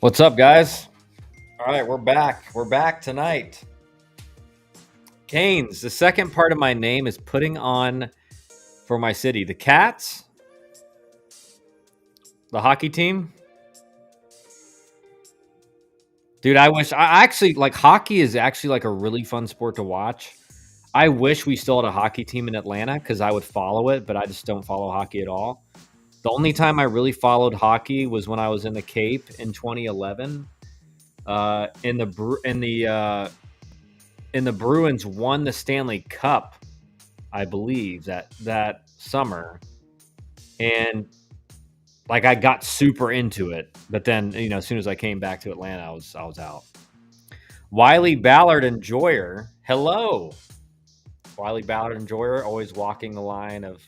What's up, guys? All right, we're back. We're back tonight. Canes, the second part of my name is putting on for my city. The Cats, the hockey team. Dude, I actually like hockey is actually like a really fun sport to watch. I wish we still had a hockey team in Atlanta because I would follow it, but I just don't follow hockey at all. The only time I really followed hockey was when I was in the Cape in 2011. In the Bruins won the Stanley Cup, I believe that summer, and like I got super into it. But then as soon as I came back to Atlanta, I was out. Wiley Ballard Enjoyer, hello. Wiley Ballard Enjoyer, always walking the line of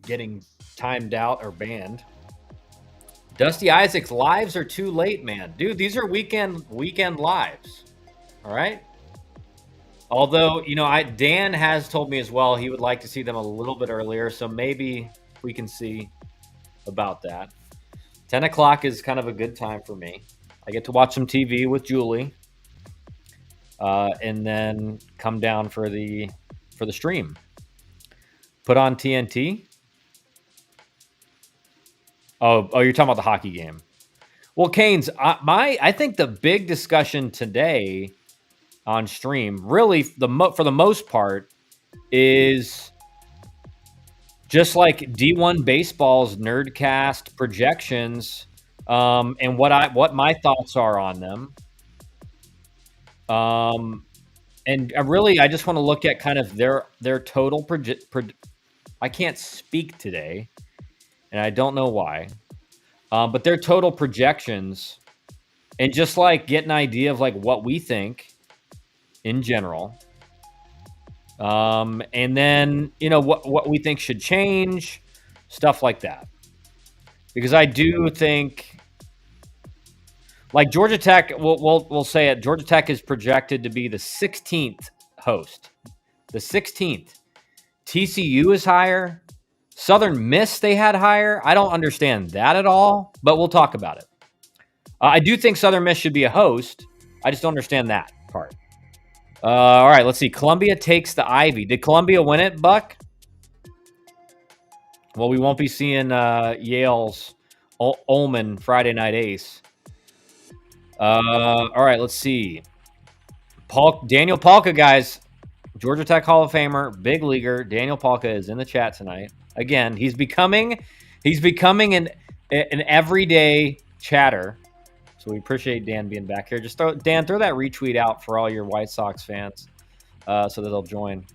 getting timed out or banned. Dusty Isaacs, lives are too late, man. Dude, these are weekend lives. All right. Although, Dan has told me as well he would like to see them a little bit earlier, so maybe we can see about that. 10 o'clock is kind of a good time for me. I get to watch some TV with Julie, and then come down for the stream. Put on TNT. Oh, you're talking about the hockey game. Well, Canes, I think the big discussion today on stream, really, for the most part, is just like D1 Baseball's Nerdcast projections, and what my thoughts are on them. And I just want to look at kind of their total I can't speak today, and I don't know why, but their total projections, and just like get an idea of like what we think in general. And then, what we think should change, stuff like that. Because I do think, like Georgia Tech, we'll say it, Georgia Tech is projected to be the 16th host. The 16th. TCU is higher. Southern Miss they had higher. I don't understand that at all, but we'll talk about it. I do think Southern Miss should be a host. I just don't understand that part. All right, let's see. Columbia takes the Ivy. Did Columbia win it, Buck? Well, we won't be seeing Yale's Ullman Friday Night Ace. All right, let's see. Daniel Palka, guys. Georgia Tech Hall of Famer, big leaguer. Daniel Palka is in the chat tonight. Again, he's becoming an everyday chatter. So we appreciate Dan being back here. Just throw that retweet out for all your White Sox fans, so that they'll join.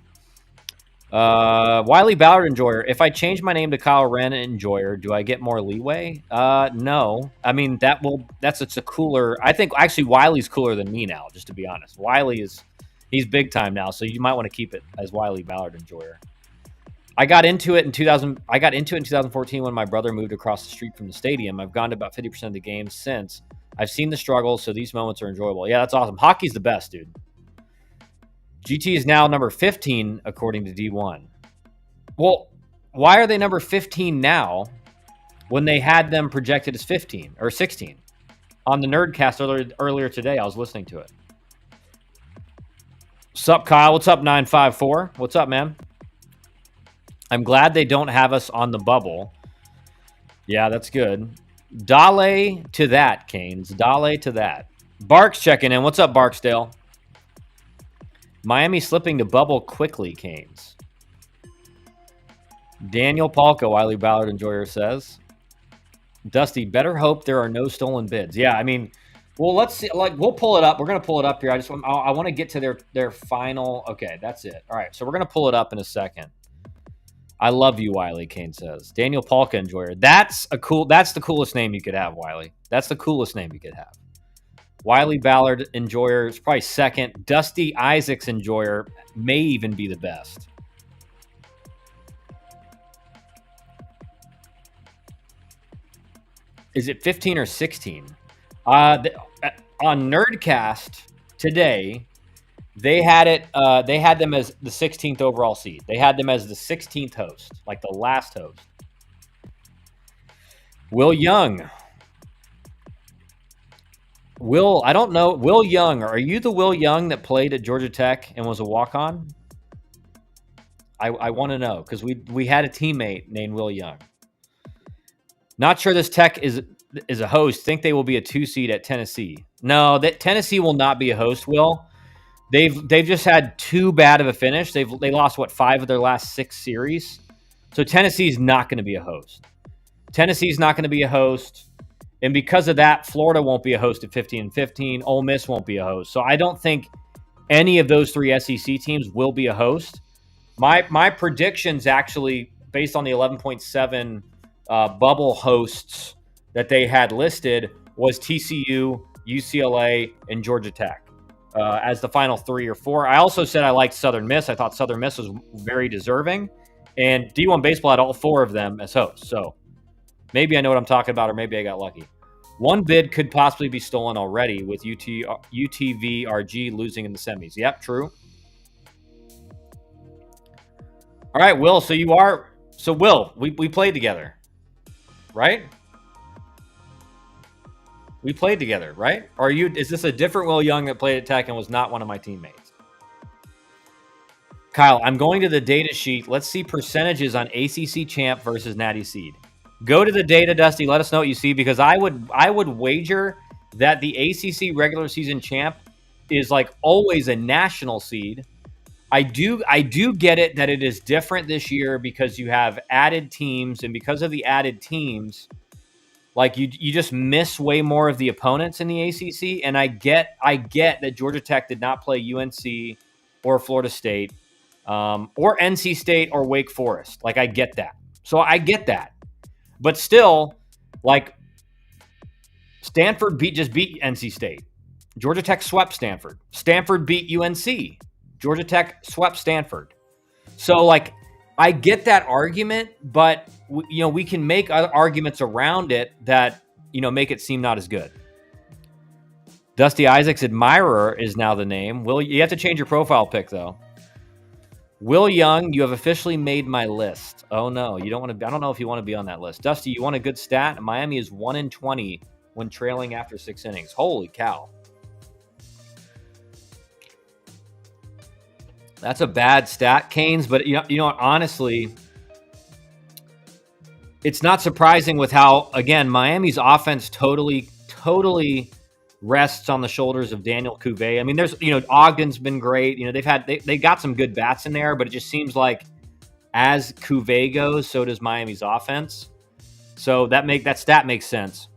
Wiley Ballard Enjoyer. If I change my name to Kyle Wren Enjoyer, do I get more leeway? No. I mean that's such a cooler. I think actually Wiley's cooler than me now. Just to be honest, he's big time now, so you might want to keep it as Wiley Ballard Enjoyer. I got into it in 2014 when my brother moved across the street from the stadium. I've gone to about 50% of the games since. I've seen the struggles, so these moments are enjoyable. Yeah, that's awesome. Hockey's the best, dude. GT is now number 15 according to D1. Well, why are they number 15 now when they had them projected as 15 or 16? On the Nerdcast earlier today, I was listening to it. What's up, Kyle? What's up, 954? What's up, man? I'm glad they don't have us on the bubble. Yeah, that's good. Dale to that, Canes. Dale to that. Barks checking in. What's up, Barksdale? Miami slipping to bubble quickly, Canes. Daniel Palka, Wiley Ballard Enjoyer says. Dusty, better hope there are no stolen bids. Yeah, I mean, well, let's see. Like, we'll pull it up. We're gonna pull it up here. I want to get to their final. Okay, that's it. All right, so we're gonna pull it up in a second. I love you, Wiley, Kane says. Daniel Palka Enjoyer. That's the coolest name you could have, Wiley. That's the coolest name you could have. Wiley Ballard Enjoyer is probably second. Dusty Isaacs Enjoyer may even be the best. Is it 15 or 16? On Nerdcast today, they had it. They had them as the 16th overall seed. They had them as the 16th host, like the last host. Will Young. Will, I don't know. Will Young, are you the Will Young that played at Georgia Tech and was a walk-on? I want to know because we had a teammate named Will Young. Not sure this Tech is a host. Think they will be a 2 seed at Tennessee. No, that Tennessee will not be a host, Will. They've just had too bad of a finish. They lost, 5 of their last 6 series. So Tennessee's not going to be a host. Tennessee's not going to be a host. And because of that, Florida won't be a host at 15-15. Ole Miss won't be a host. So I don't think any of those 3 SEC teams will be a host. My predictions actually, based on the 11.7 bubble hosts that they had listed, was TCU, UCLA, and Georgia Tech as the final 3 or 4. I also said I liked Southern Miss. I thought Southern Miss was very deserving. And D1 Baseball had all 4 of them as hosts. So maybe I know what I'm talking about, or maybe I got lucky. One bid could possibly be stolen already with UTVRG losing in the semis. Yep, true. All right, Will. So Will, we played together, right? We played together, right? Or is this a different Will Young that played at Tech and was not one of my teammates? Kyle, I'm going to the data sheet. Let's see percentages on ACC champ versus Natty seed. Go to the data, Dusty. Let us know what you see, because I would wager that the ACC regular season champ is like always a national seed. I do get it that it is different this year because you have added teams, and because of the added teams, like you just miss way more of the opponents in the ACC. And I get that Georgia Tech did not play UNC or Florida State or NC State or Wake Forest. Like, I get that. So I get that. But still, like, Stanford just beat NC State. Georgia Tech swept Stanford. Stanford beat UNC. Georgia Tech swept Stanford. So, like, I get that argument, but, we can make other arguments around it that, make it seem not as good. Dusty Isaac's admirer is now the name. You have to change your profile pic, though. Will Young, you have officially made my list. Oh, no, you don't want to. I don't know if you want to be on that list. Dusty, you want a good stat? Miami is 1-20 when trailing after 6 innings. Holy cow. That's a bad stat, Canes. But, honestly, it's not surprising with how, again, Miami's offense totally rests on the shoulders of Daniel Cuvée. I mean, there's, Ogden's been great. They got some good bats in there, but it just seems like as Cuvée goes, so does Miami's offense. So that stat makes sense.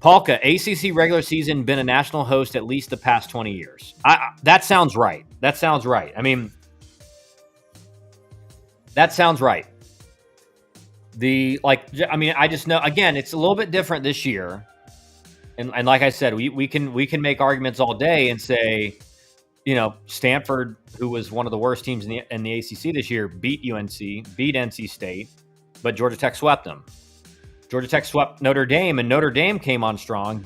Polka, ACC regular season, been a national host at least the past 20 years. That sounds right. That sounds right. I mean, that sounds right. I just know, again, it's a little bit different this year. And like I said, we can make arguments all day and say, Stanford, who was one of the worst teams in the ACC this year, beat UNC, beat NC State, but Georgia Tech swept them. Georgia Tech swept Notre Dame, and Notre Dame came on strong.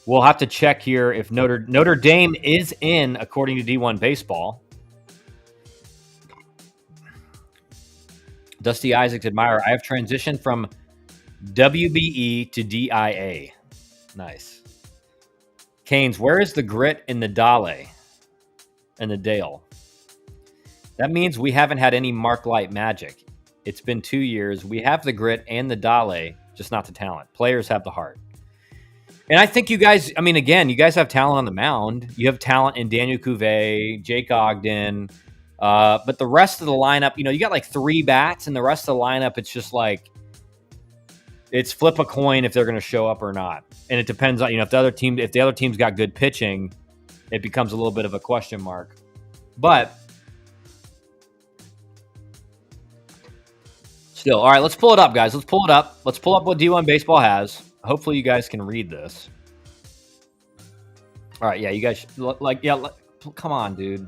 We'll have to check here if Notre Dame is in, according to D1 Baseball. Dusty Isaac's admirer. I have transitioned from WBE to DIA. Nice. Canes, where is the grit in the Dale and the Dale? That means we haven't had any Mark Light magic. It's been 2 years. We have the grit and the Dale, just not the talent. Players have the heart. And I think you guys, again, you guys have talent on the mound. You have talent in Daniel Cuvée, Jake Ogden. But the rest of the lineup, you got like 3 bats, and the rest of the lineup, it's just like, it's flip a coin if they're going to show up or not. And it depends on, if the other team's got good pitching, it becomes a little bit of a question mark. But still, all right, let's pull it up, guys. Let's pull it up. Let's pull up what D1 Baseball has. Hopefully you guys can read this. All right, yeah, you guys, come on, dude.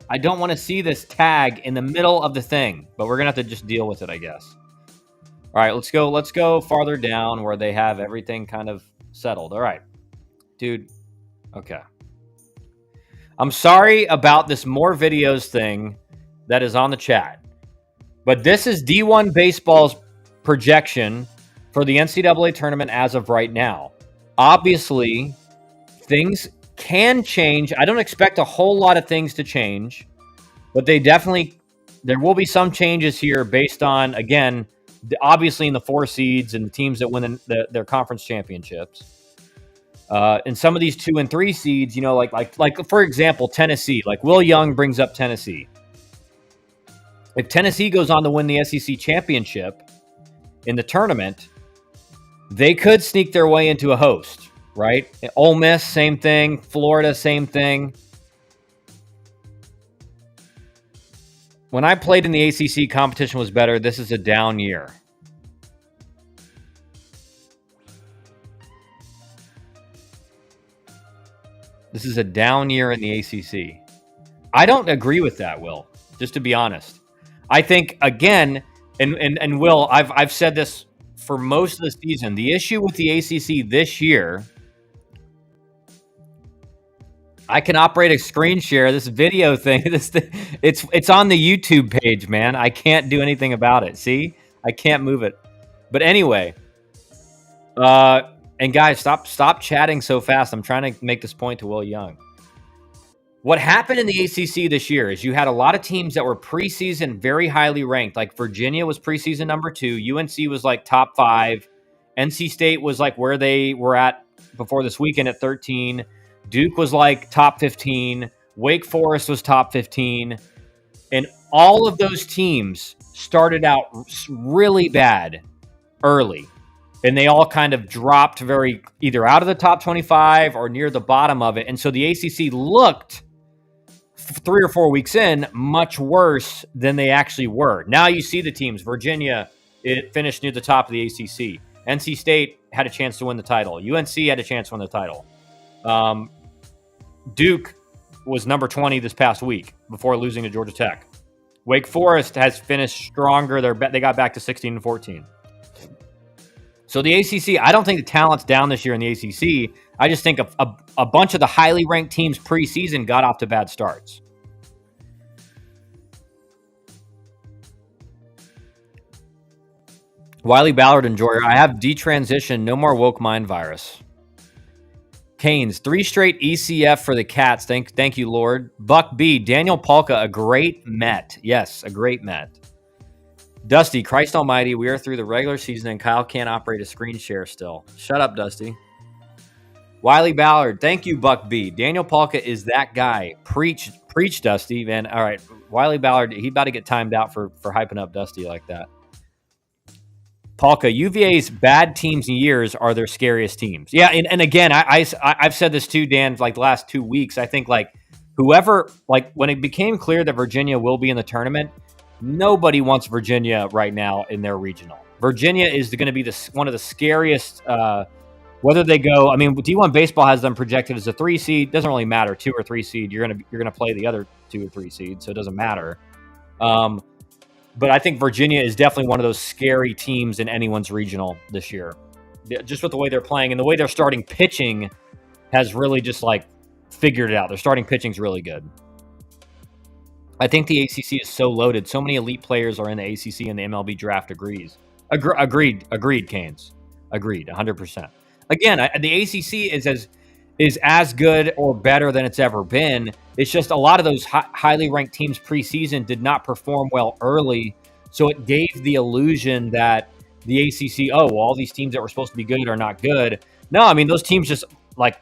I don't want to see this tag in the middle of the thing, but we're going to have to just deal with it, I guess. All right, let's go farther down where they have everything kind of settled. All right, dude. Okay. I'm sorry about this more videos thing that is on the chat, but this is D1 Baseball's projection for the NCAA tournament as of right now. Obviously, things can change. I don't expect a whole lot of things to change, but there will be some changes here based on, again, obviously in the 4 seeds and the teams that win their conference championships. And some of these 2 and 3 seeds, like for example, Tennessee. Like Will Young brings up Tennessee. If Tennessee goes on to win the SEC championship in the tournament, they could sneak their way into a host, right? Ole Miss, same thing. Florida, same thing. When I played in the ACC, competition was better. This is a down year. This is a down year in the ACC. I don't agree with that, Will, just to be honest. I think, again, and Will, I've said this for most of the season. The issue with the ACC this year, I can operate a screen share. This video thing, it's on the YouTube page, man. I can't do anything about it. See? I can't move it. But anyway, and guys, stop chatting so fast. I'm trying to make this point to Will Young. What happened in the ACC this year is you had a lot of teams that were preseason very highly ranked. Like Virginia was preseason number 2. UNC was like top 5. NC State was like where they were at before this weekend at 13. Duke was like top 15. Wake Forest was top 15. And all of those teams started out really bad early. And they all kind of dropped either out of the top 25 or near the bottom of it. And so the ACC looked 3 or 4 weeks in much worse than they actually were. Now you see the teams. Virginia, it finished near the top of the ACC. NC State had a chance to win the title. UNC had a chance to win the title. Duke was number 20 this past week before losing to Georgia Tech. Wake Forest has finished stronger. They got back to 16 and 14. So the ACC, I don't think the talent's down this year in the ACC. I just think a bunch of the highly ranked teams preseason got off to bad starts. Wiley Ballard enjoyer, I have detransition, no more woke mind virus. Canes, 3 straight ECF for the Cats. Thank you, Lord. Buck B, Daniel Palka, a great Met. Yes, a great Met. Dusty, Christ almighty, we are through the regular season and Kyle can't operate a screen share still. Shut up, Dusty. Wiley Ballard, thank you, Buck B. Daniel Palka is that guy. Preach, Dusty, man. All right, Wiley Ballard, he's about to get timed out for hyping up Dusty like that. Palka, UVA's bad teams and years are their scariest teams. Yeah, and again, I've said this too, Dan, like the last 2 weeks. I think like whoever, like when it became clear that Virginia will be in the tournament, nobody wants Virginia right now in their regional. Virginia is going to be one of the scariest. Whether they go, I mean, D1 baseball has them projected as a 3 seed. Doesn't really matter, 2 or 3 seed. You're gonna play the other 2 or 3 seeds, so it doesn't matter. But I think Virginia is definitely one of those scary teams in anyone's regional this year. Just with the way they're playing and the way they're starting pitching has really just like figured it out. Their starting pitching's really good. I think the ACC is so loaded. So many elite players are in the ACC and the MLB draft agreed, Canes. Agreed, 100%. Again, the ACC is as good or better than it's ever been. It's just a lot of those highly ranked teams preseason did not perform well early, so it gave the illusion that the ACC, all these teams that were supposed to be good are not good. No, I mean, those teams just, like,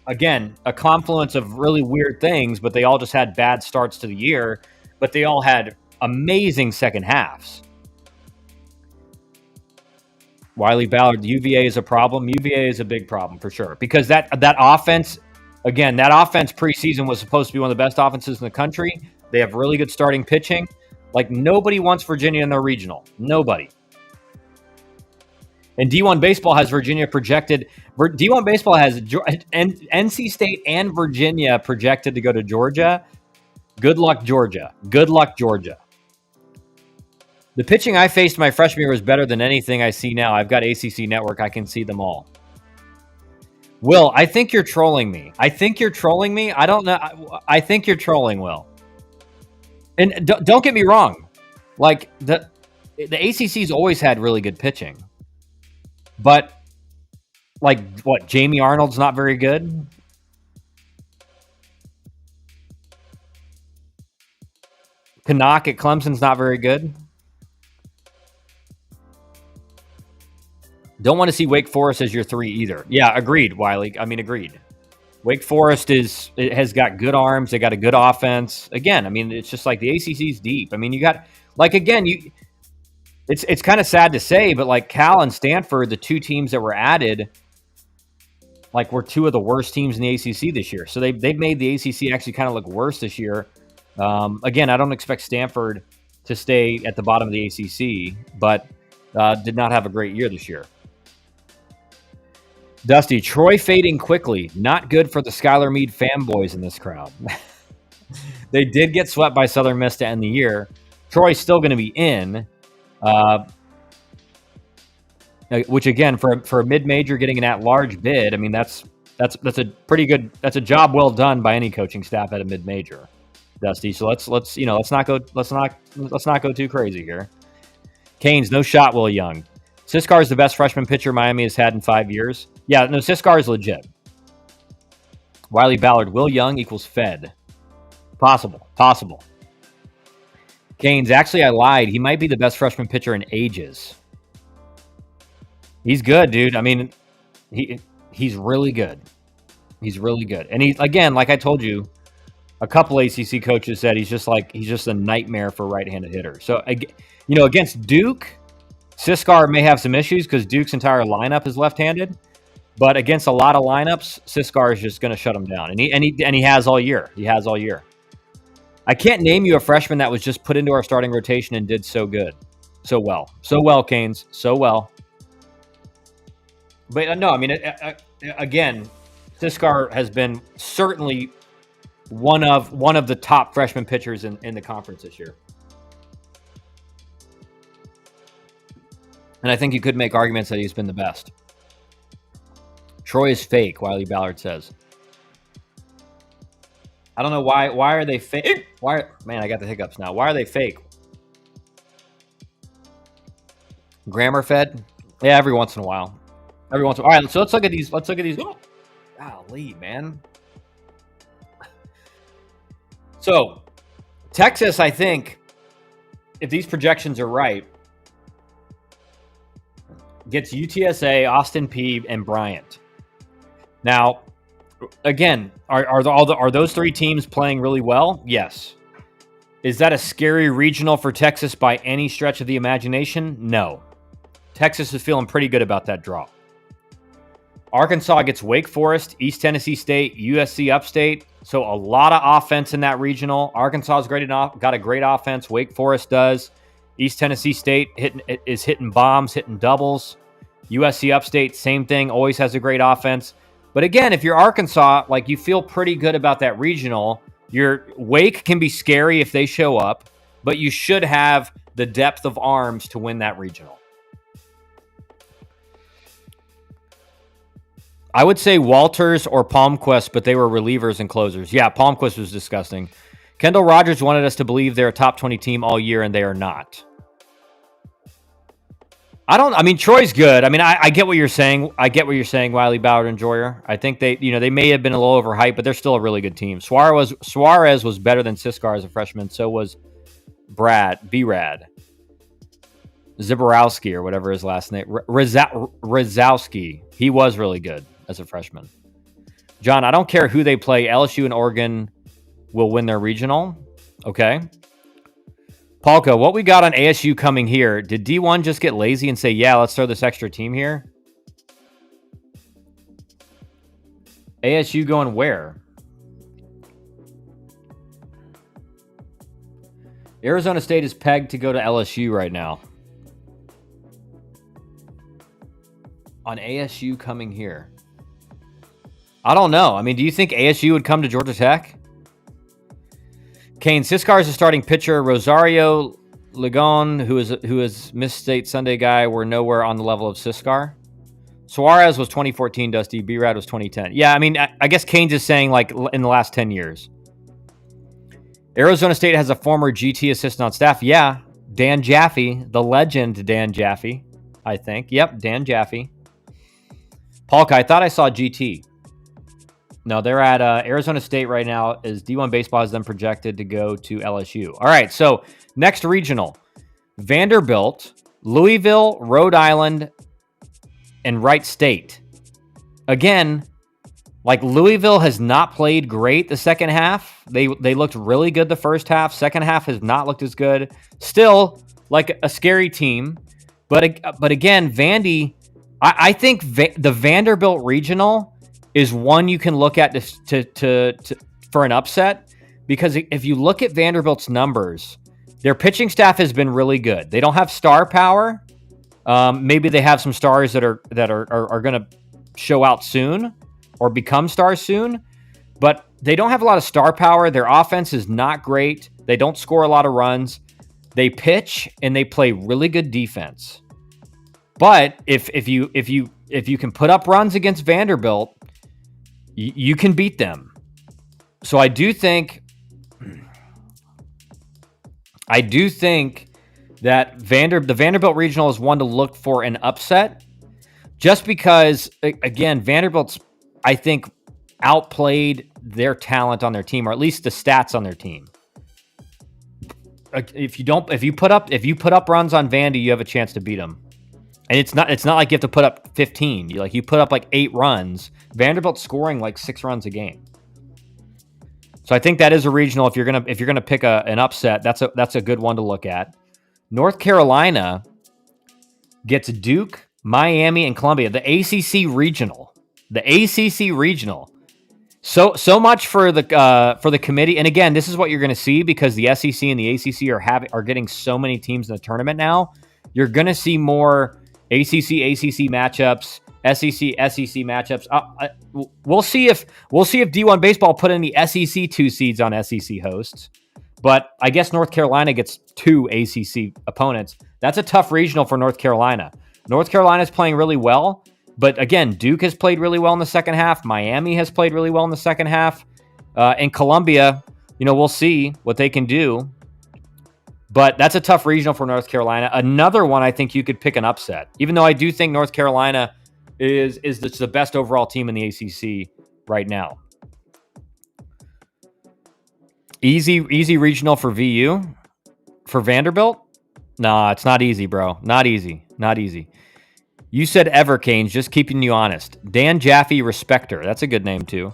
again, a confluence of really weird things, but they all just had bad starts to the year, but they all had amazing second halves. Wiley Ballard, UVA is a problem. UVA is a big problem for sure because that offense, again, that offense preseason was supposed to be one of the best offenses in the country. They have really good starting pitching. Like nobody wants Virginia in their regional. Nobody. And D1 baseball has Virginia projected. D1 baseball has NC State and Virginia projected to go to Georgia. Good luck, Georgia. Good luck, Georgia. The pitching I faced my freshman year was better than anything I see now. I've got ACC Network. I can see them all. Will, I think you're trolling me. I don't know. I think you're trolling, Will. And don't get me wrong. Like, the ACC's always had really good pitching. But, like, what, Jamie Arnold's not very good? Canuck at Clemson's not very good. Don't want to see Wake Forest as your 3 either. Yeah, agreed, Wiley. I mean, agreed. Wake Forest has got good arms. They got a good offense. Again, I mean, it's just like the ACC's deep. I mean, you got like again, it's kind of sad to say, but like Cal and Stanford, the 2 teams that were added, like were 2 of the worst teams in the ACC this year. So they've made the ACC actually kind of look worse this year. Again, I don't expect Stanford to stay at the bottom of the ACC, but did not have a great year this year. Dusty, Troy fading quickly. Not good for the Skylar Meade fanboys in this crowd. They did get swept by Southern Miss to end the year. Troy's still going to be in, which again, for a mid-major getting an at-large bid, I mean that's a pretty good. That's a job well done by any coaching staff at a mid-major, Dusty. So let's not go too crazy here. Canes, no shot, Will Young. Siskar is the best freshman pitcher Miami has had in 5 years. Yeah, no, Siskar is legit. Wiley Ballard, Will Young equals Fed. Possible. Canes, actually, I lied. He might be the best freshman pitcher in ages. He's good, dude. I mean, he's really good. He's really good. And he, again, like I told you, a couple ACC coaches said he's just a nightmare for right-handed hitters. So, against Duke, Siskar may have some issues because Duke's entire lineup is left-handed. But against a lot of lineups, Siskar is just going to shut him down, and he has all year. He has all year. I can't name you a freshman that was just put into our starting rotation and did so well, Canes, so well. But no, I mean, again, Siskar has been certainly one of the top freshman pitchers in the conference this year. And I think you could make arguments that he's been the best. Troy is fake, Wiley Ballard says. I don't know why. Why are they fake? Man, I got the hiccups now. Why are they fake? Grammar fed? Yeah, every once in a while. All right, so let's look at these. Oh, golly, man. So, Texas, I think, if these projections are right, gets UTSA, Austin Peay, and Bryant. Now, again, are those 3 teams playing really well? Yes. Is that a scary regional for Texas by any stretch of the imagination? No. Texas is feeling pretty good about that draw. Arkansas gets Wake Forest, East Tennessee State, USC Upstate. So a lot of offense in that regional. Arkansas got a great offense. Wake Forest does. East Tennessee State is hitting bombs, hitting doubles. USC Upstate, same thing, always has a great offense. But again, if you're Arkansas, like you feel pretty good about that regional. Your Wake can be scary if they show up, but you should have the depth of arms to win that regional. I would say Walters or Palmquist, but they were relievers and closers. Yeah, Palmquist was disgusting. Kendall Rogers wanted us to believe they're a top 20 team all year, and they are not. Troy's good. I mean, I get what you're saying. Wiley Ballard and Joyer. I think they may have been a little overhyped, but they're still a really good team. Suarez was better than Siskar as a freshman. So was B-Rad. Ziborowski or whatever his last name. Rizowski. He was really good as a freshman. John, I don't care who they play. LSU and Oregon will win their regional. Okay. Palco, what we got on ASU coming here? Did D1 just get lazy and say, yeah, let's throw this extra team here? ASU going where? Arizona State is pegged to go to LSU right now. On ASU coming here. I don't know. I mean, do you think ASU would come to Georgia Tech? Kane, Siskar is a starting pitcher. Rosario Ligon, who is Miss State Sunday guy, were nowhere on the level of Siskar. Suarez was 2014, Dusty. B-Rad was 2010. Yeah, I mean, I guess Kane's is saying like in the last 10 years. Arizona State has a former GT assistant on staff. Yeah, Dan Jaffe, the legend Dan Jaffe, I think. Yep, Dan Jaffe. Palka, I thought I saw GT. No, they're at Arizona State right now. Is D1 Baseball has them projected to go to LSU. All right, so next regional. Vanderbilt, Louisville, Rhode Island, and Wright State. Again, like Louisville has not played great the second half. They looked really good the first half. Second half has not looked as good. Still like a scary team. But again, Vandy, I think the Vanderbilt regional is one you can look at to for an upset, because if you look at Vanderbilt's numbers, their pitching staff has been really good. They don't have star power. Maybe they have some stars that are going to show out soon or become stars soon, but they don't have a lot of star power. Their offense is not great. They don't score a lot of runs. They pitch and they play really good defense. But if you can put up runs against Vanderbilt, you can beat them. So I do think that the Vanderbilt regional is one to look for an upset, just because, again, Vanderbilt's, I think, outplayed their talent on their team, or at least the stats on their team. If you put up runs on Vandy, you have a chance to beat them. And it's not like you have to put up 15. You put up like 8 runs. Vanderbilt's scoring like 6 runs a game. So I think that is a regional. If you're gonna pick an upset, that's a good one to look at. North Carolina gets Duke, Miami, and Columbia. The ACC regional. So much for the committee. And again, this is what you're going to see, because the SEC and the ACC are getting so many teams in the tournament now. You're going to see more ACC matchups, SEC matchups. We'll see if D1 Baseball put in the SEC 2 seeds on SEC hosts. But I guess North Carolina gets 2 ACC opponents. That's a tough regional for North Carolina. North Carolina's playing really well, but again, Duke has played really well in the second half. Miami has played really well in the second half. And Columbia, we'll see what they can do. But that's a tough regional for North Carolina. Another one, I think you could pick an upset, even though I do think North Carolina is the best overall team in the ACC right now. Easy regional for VU. For Vanderbilt? Nah, it's not easy, bro. Not easy. You said Evercanes, just keeping you honest. Dan Jaffe Respecter. That's a good name, too.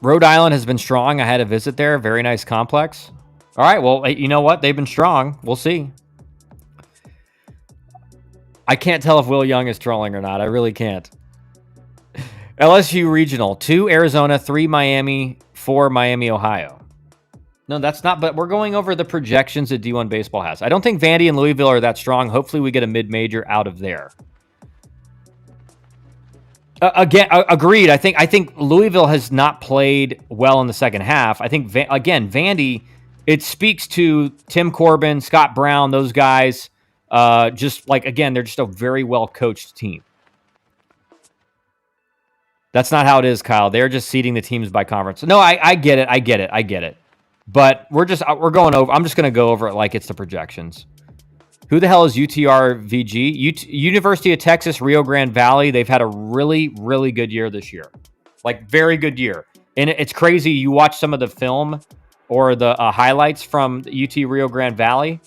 Rhode Island has been strong. I had a visit there. Very nice complex. All right, well, you know what? They've been strong. We'll see. I can't tell if Will Young is trolling or not. I really can't. LSU Regional. 2 Arizona, 3 Miami, 4 Miami, Ohio. No, that's not, but we're going over the projections that D1 Baseball has. I don't think Vandy and Louisville are that strong. Hopefully we get a mid-major out of there. Again, agreed. I think Louisville has not played well in the second half. I think, Vandy, it speaks to Tim Corbin, Scott Brown, those guys. They're just a very well-coached team. That's not how it is, Kyle. They're just seeding the teams by conference. No, I get it. But we're going over. I'm just going to go over it like it's the projections. Who the hell is UTRVG? University of Texas, Rio Grande Valley. They've had a really, really good year this year. Like, very good year. And it's crazy. You watch some of the film or the highlights from UT Rio Grande Valley.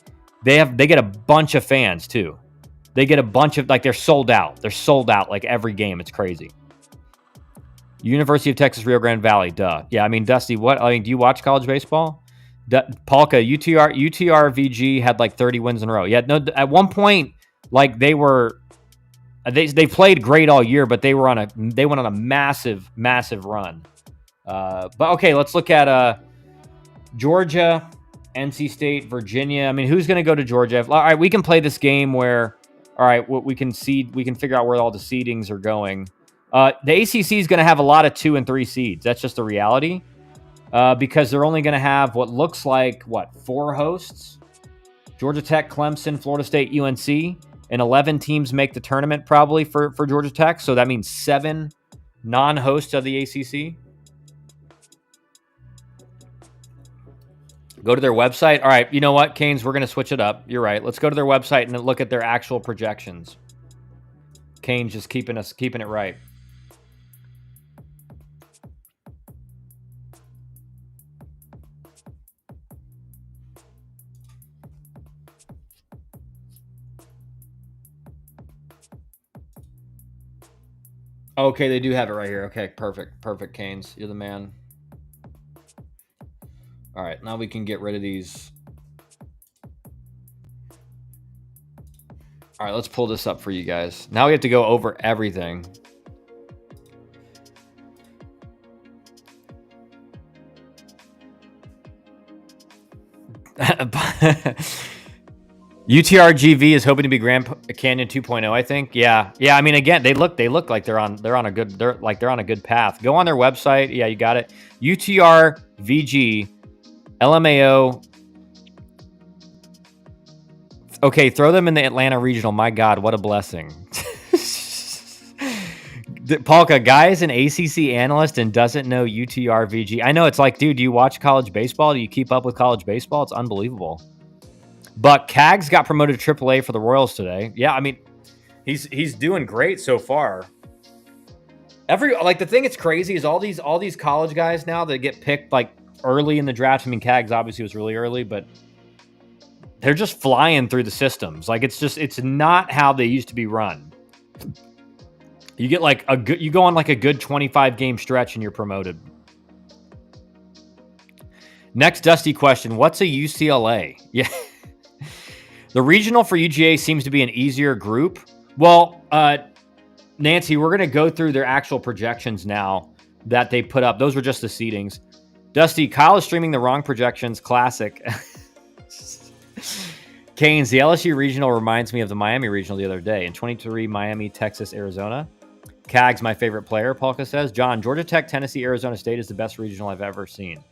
They get a bunch of fans, too. They get a bunch of, they're sold out. They're sold out, every game. It's crazy. University of Texas, Rio Grande Valley, duh. Yeah, Dusty, do you watch college baseball? Polka, UTRVG had 30 wins in a row. Yeah, no, at one point, they played great all year, but they went on a massive, massive run. But okay, let's look at Georgia, NC State, Virginia. Who's going to go to Georgia? All right, we can play this game where, we can figure out where all the seedings are going. The ACC is going to have a lot of 2 and 3 seeds. That's just the reality, because they're only going to have what looks like 4 hosts: Georgia Tech, Clemson, Florida State, UNC, and 11 teams make the tournament probably for Georgia Tech. So that means 7 non-hosts of the ACC. Go to their website. All right, you know what, Canes? We're going to switch it up. You're right. Let's go to their website and look at their actual projections. Canes just keeping it right. Okay, they do have it right here. Okay, perfect. Perfect, Canes. You're the man. All right, now we can get rid of these. All right, let's pull this up for you guys. Now we have to go over everything. UTRGV is hoping to be Grand Canyon 2.0, I think. Yeah. I mean, again, they look like they're on a good path. Go on their website. Yeah, you got it. UTRVG LMAO. Okay, throw them in the Atlanta Regional. My God, what a blessing. Polka, guy is an ACC analyst and doesn't know UTRVG. I know, it's like, dude, do you watch college baseball? Do you keep up with college baseball? It's unbelievable. But Cags got promoted to AAA for the Royals today. Yeah, I mean, he's doing great so far. The thing that's crazy is all these college guys now that get picked like early in the draft. I mean, Cags obviously was really early, but they're just flying through the systems. Like, it's not how they used to be run. You get like you go on like a good 25 game stretch and you're promoted. Next Dusty question: what's a UCLA? Yeah. The regional for UGA seems to be an easier group. Well, Nancy, we're going to go through their actual projections now that they put up. Those were just the seedings. Dusty, Kyle is streaming the wrong projections. Classic. Canes, the LSU regional reminds me of the Miami regional the other day. In 23, Miami, Texas, Arizona. Cags, my favorite player, Polka says. John, Georgia Tech, Tennessee, Arizona State is the best regional I've ever seen.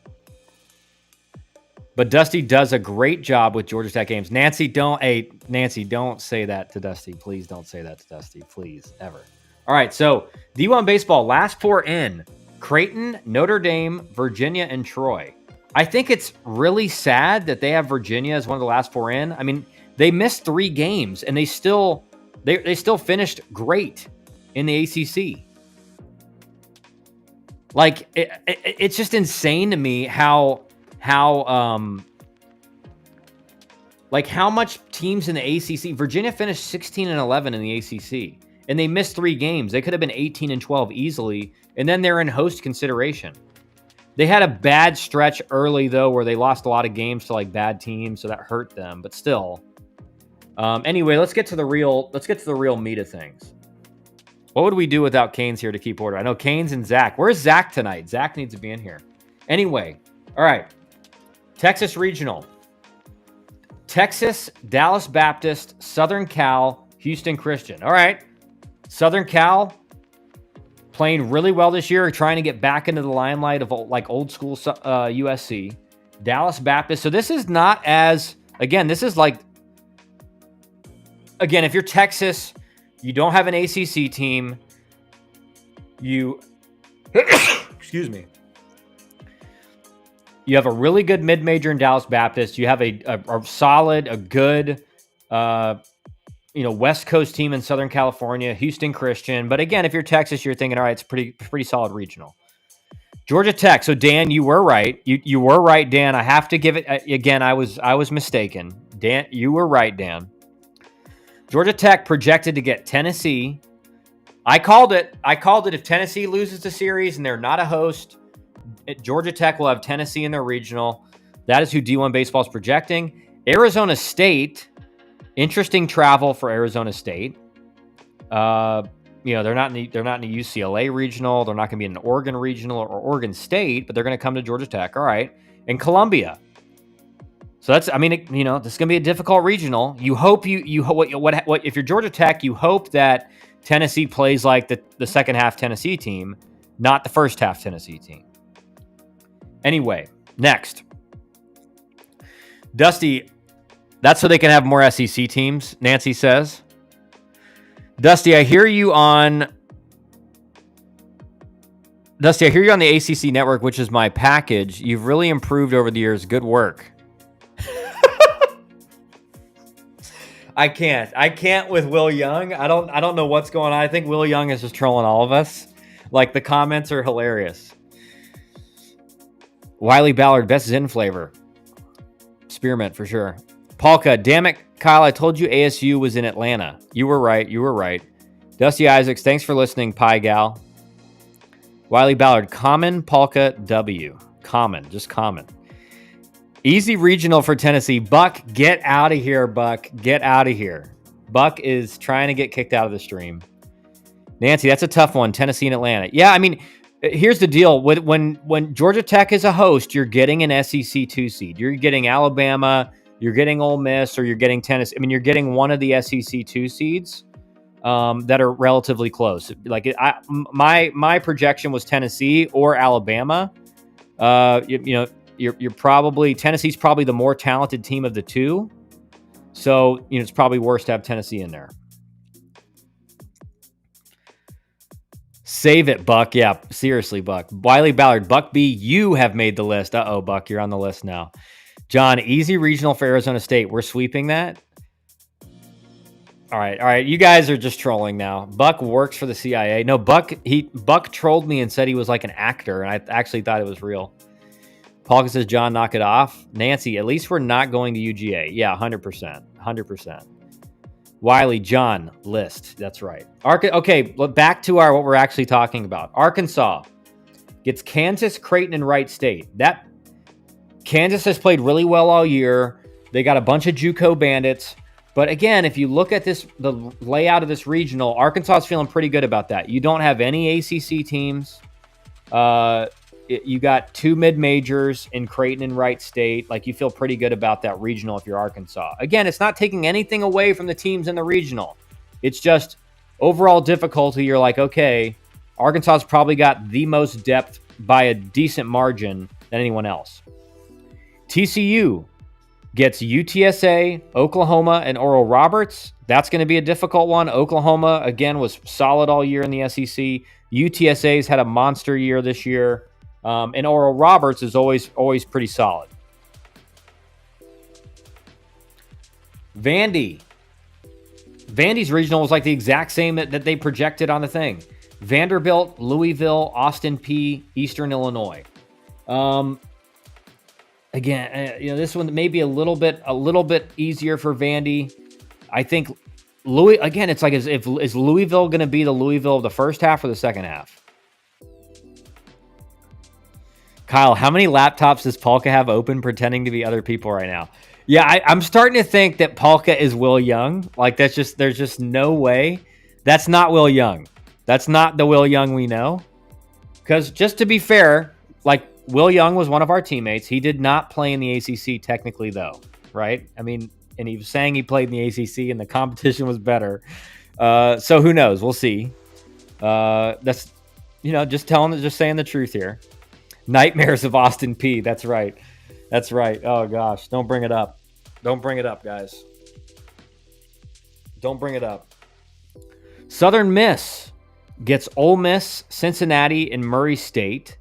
But Dusty does a great job with Georgia Tech games. Nancy, don't say that to Dusty. Please don't say that to Dusty. Please, ever. All right, so D1 baseball, last four in. Creighton, Notre Dame, Virginia, and Troy. I think it's really sad that they have Virginia as one of the last four in. I mean, they missed 3 games, and they still finished great in the ACC. Like, it's just insane to me how much teams in the ACC. Virginia finished 16-11 in the ACC, and they missed 3 games. They could have been 18-12 easily, and then they're in host consideration. They had a bad stretch early though, where they lost a lot of games to like bad teams, so that hurt them. But still, anyway, let's get to the real meat of things. What would we do without Canes here to keep order? I know Canes and Zach. Where's Zach tonight? Zach needs to be in here. Anyway, all right. Texas Regional. Texas, Dallas Baptist, Southern Cal, Houston Christian. All right. Southern Cal playing really well this year, trying to get back into the limelight of like old school USC. Dallas Baptist. So this is not as, again, this is like, again, if you're Texas, you don't have an ACC team. Excuse me. You have a really good mid-major in Dallas Baptist. You have a solid, a good, West Coast team in Southern California, Houston Christian. But again, if you're Texas, you're thinking, all right, it's pretty solid regional. Georgia Tech. So Dan, you were right. You were right, Dan. I have to give it again. I was mistaken. Dan, you were right, Dan. Georgia Tech projected to get Tennessee. I called it. If Tennessee loses the series and they're not a host, Georgia Tech will have Tennessee in their regional. That is who D1 Baseball is projecting. Arizona State, interesting travel for Arizona State. They're not in the UCLA regional. They're not going to be in an Oregon regional or Oregon State, but they're going to come to Georgia Tech. All right, and Columbia. So that's, this is going to be a difficult regional. You hope what if you're Georgia Tech, you hope that Tennessee plays like the second half Tennessee team, not the first half Tennessee team. Anyway, next. Dusty, that's so they can have more SEC teams, Nancy says. Dusty, I hear you on the ACC network, which is my package. You've really improved over the years. Good work. I can't with Will Young. I don't know what's going on. I think Will Young is just trolling all of us. Like, the comments are hilarious. Wiley Ballard, best Zen flavor. Spearmint for sure. Polka, damn it, Kyle, I told you ASU was in Atlanta. You were right. Dusty Isaacs, thanks for listening, Pie Gal. Wiley Ballard, common, Polka, W. Common, just common. Easy regional for Tennessee. Buck, get out of here, Buck. Get out of here. Buck is trying to get kicked out of the stream. Nancy, that's a tough one. Tennessee and Atlanta. Yeah, I mean, here's the deal. When Georgia Tech is a host, you're getting an SEC 2 seed. You're getting Alabama, you're getting Ole Miss, or you're getting Tennessee. I mean, you're getting one of the SEC 2 seeds that are relatively close. Like my projection was Tennessee or Alabama. You're probably Tennessee's probably the more talented team of the two. So, it's probably worse to have Tennessee in there. Save it, Buck. Yeah, seriously, Buck. Wiley Ballard, Buck B, you have made the list. Uh-oh, Buck, you're on the list now. John, easy regional for Arizona State. We're sweeping that? All right. You guys are just trolling now. Buck works for the CIA. No, Buck trolled me and said he was like an actor, and I actually thought it was real. Paul says, John, knock it off. Nancy, at least we're not going to UGA. Yeah, 100%. 100%. Wiley, John, list. That's right. Okay, back to what we're actually talking about. Arkansas gets Kansas, Creighton, and Wright State. Kansas has played really well all year. They got a bunch of JUCO bandits. But again, if you look at the layout of this regional, Arkansas is feeling pretty good about that. You don't have any ACC teams. You got 2 mid-majors in Creighton and Wright State. Like, you feel pretty good about that regional if you're Arkansas. Again, it's not taking anything away from the teams in the regional. It's just overall difficulty. You're like, okay, Arkansas's probably got the most depth by a decent margin than anyone else. TCU gets UTSA, Oklahoma, and Oral Roberts. That's going to be a difficult one. Oklahoma, again, was solid all year in the SEC. UTSA's had a monster year this year. And Oral Roberts is always pretty solid. Vandy's regional was like the exact same that they projected on the thing. Vanderbilt, Louisville, Austin Peay, Eastern Illinois. Again, this one may be a little bit easier for Vandy. I think it's like is Louisville going to be the Louisville of the first half or the second half? Kyle, how many laptops does Polka have open pretending to be other people right now? Yeah, I'm starting to think that Polka is Will Young. Like, there's just no way. That's not Will Young. That's not the Will Young we know. Because just to be fair, like, Will Young was one of our teammates. He did not play in the ACC technically, though, right? I mean, and he was saying he played in the ACC and the competition was better. So who knows? We'll see. That's, just saying the truth here. Nightmares of Austin Peay. That's right. Oh, gosh. Don't bring it up. Don't bring it up, guys. Don't bring it up. Southern Miss gets Ole Miss, Cincinnati, and Murray State.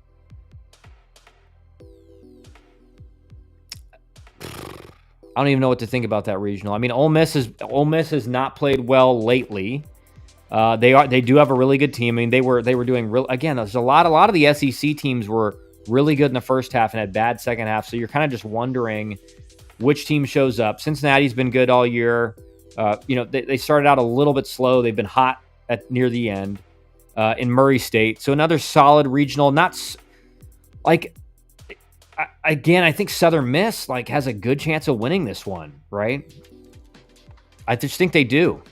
I don't even know what to think about that regional. I mean, Ole Miss has not played well lately. They do have a really good team. I mean, they were doing real. Again, there's a lot of the SEC teams were really good in the first half and had bad second half. So you're kind of just wondering which team shows up. Cincinnati's been good all year. They started out a little bit slow. They've been hot near the end in Murray State. So another solid regional. I think Southern Miss has a good chance of winning this one, right? I just think they do.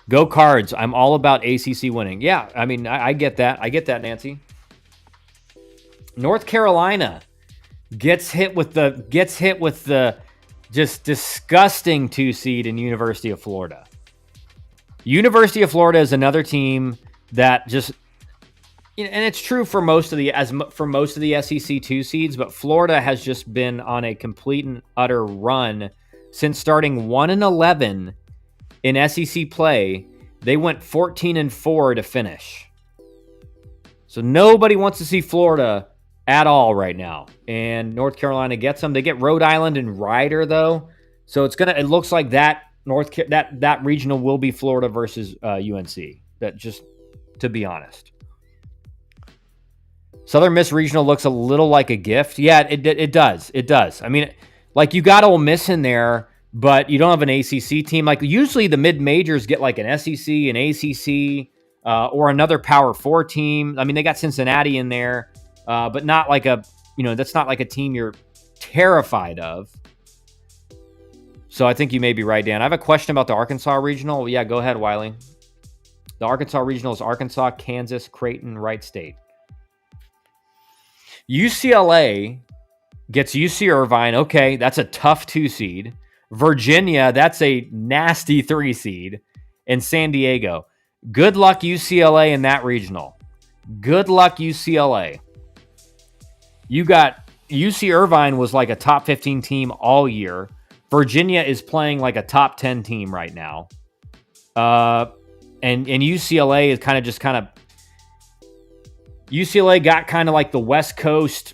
Go Cards. I'm all about ACC winning. Yeah, I mean, I get that. I get that, Nancy. North Carolina gets hit with the just disgusting 2 seed in University of Florida. University of Florida is another team that just, and it's true for most of the SEC 2 seeds, but Florida has just been on a complete and utter run since starting 1-11 in SEC play. They went 14-4 to finish. So nobody wants to see Florida at all right now. And North Carolina gets them. They get Rhode Island and Rider though. So it looks like that regional will be Florida versus UNC. That, just to be honest. Southern Miss regional looks a little like a gift. Yeah, it does. It does. I mean, you got Ole Miss in there, but you don't have an ACC team. Like usually the mid majors get like an SEC, an ACC, or another Power Four team. I mean, they got Cincinnati in there, but not like that's not like a team you're terrified of. So I think you may be right, Dan. I have a question about the Arkansas Regional. Yeah, go ahead, Wiley. The Arkansas Regional is Arkansas, Kansas, Creighton, Wright State. UCLA gets UC Irvine. Okay, that's a tough 2 seed. Virginia, that's a nasty 3 seed. And San Diego. Good luck, UCLA, in that regional. Good luck, UCLA. You got UC Irvine was like a top 15 team all year. Virginia is playing like a top 10 team right now. And UCLA is UCLA got kind of like the West Coast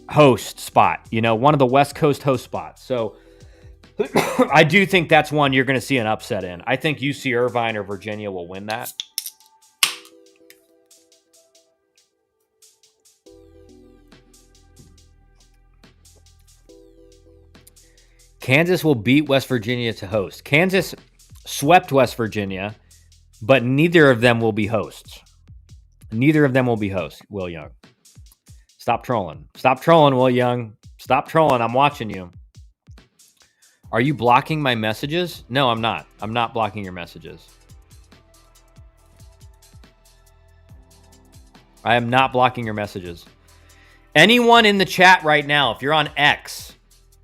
host spot, one of the West Coast host spots. So I do think that's one you're going to see an upset in. I think UC Irvine or Virginia will win that. Kansas will beat West Virginia to host. Kansas swept West Virginia, but neither of them will be hosts. Neither of them will be hosts, Will Young. Stop trolling. Stop trolling, Will Young. Stop trolling. I'm watching you. Are you blocking my messages? No, I'm not. I'm not blocking your messages. I am not blocking your messages. Anyone in the chat right now, if you're on X,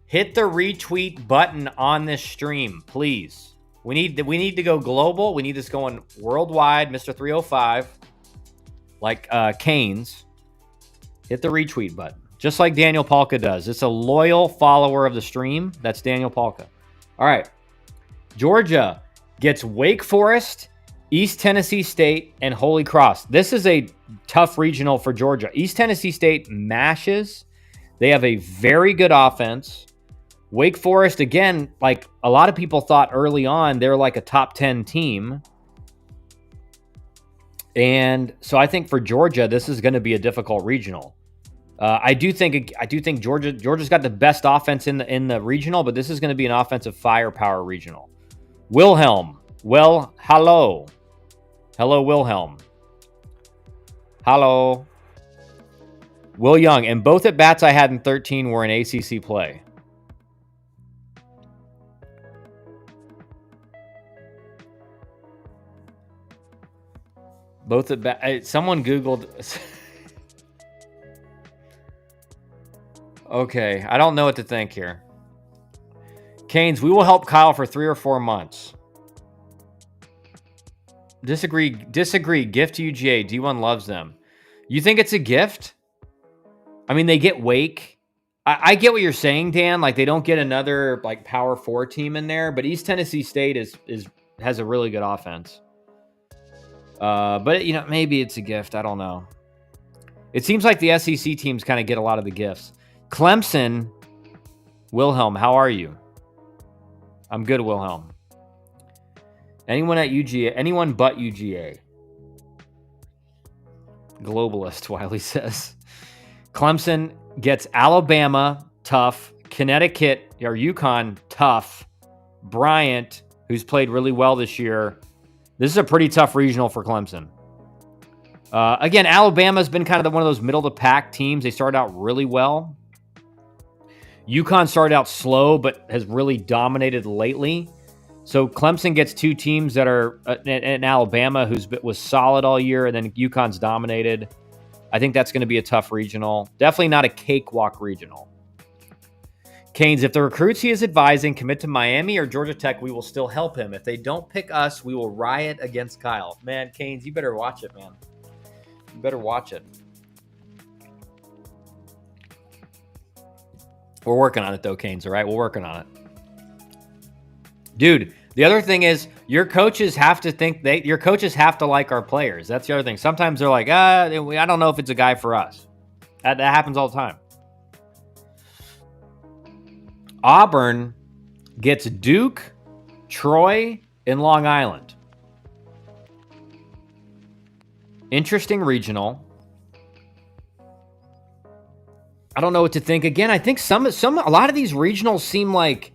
hit the retweet button on this stream, please. We need to go global. We need this going worldwide, Mr. 305, like Canes. Hit the retweet button, just like Daniel Palka does. It's a loyal follower of the stream. That's Daniel Palka. All right. Georgia gets Wake Forest, East Tennessee State, and Holy Cross. This is a tough regional for Georgia. East Tennessee State mashes. They have a very good offense. Wake Forest, again, like a lot of people thought early on, they're like a top 10 team. And so I think for Georgia, this is going to be a difficult regional. I do think Georgia's got the best offense in the regional, but this is going to be an offensive firepower regional. Wilhelm. Well, hello. Hello, Wilhelm. Hello. Will Young. And both at bats I had in 13 were in ACC play. Both at bat. Someone Googled. Okay, I don't know what to think here. Canes, we will help Kyle for 3 or 4 months. Disagree. Gift to UGA. D1 loves them. You think it's a gift? I mean, they get Wake. I get what you're saying, Dan. Like, they don't get another like Power 4 team in there, but East Tennessee State has a really good offense. But maybe it's a gift. I don't know. It seems like the SEC teams kind of get a lot of the gifts. Clemson, Wilhelm, how are you? I'm good, Wilhelm. Anyone at UGA? Anyone but UGA? Globalist, Wiley says. Clemson gets Alabama, tough. Connecticut, or UConn, tough. Bryant, who's played really well this year. This is a pretty tough regional for Clemson. Again, Alabama's been kind of one of those middle-to-pack teams. They started out really well. UConn started out slow, but has really dominated lately. So Clemson gets 2 teams that are in Alabama, was solid all year, and then UConn's dominated. I think that's going to be a tough regional. Definitely not a cakewalk regional. Canes, if the recruits he is advising commit to Miami or Georgia Tech, we will still help him. If they don't pick us, we will riot against Kyle. Man, Canes, you better watch it, man. You better watch it. We're working on it, though, Canes, all right? We're working on it. Dude, the other thing is your coaches have to like our players. That's the other thing. Sometimes they're like, I don't know if it's a guy for us. That happens all the time. Auburn gets Duke, Troy, and Long Island. Interesting regional. I don't know what to think. Again, I think a lot of these regionals seem like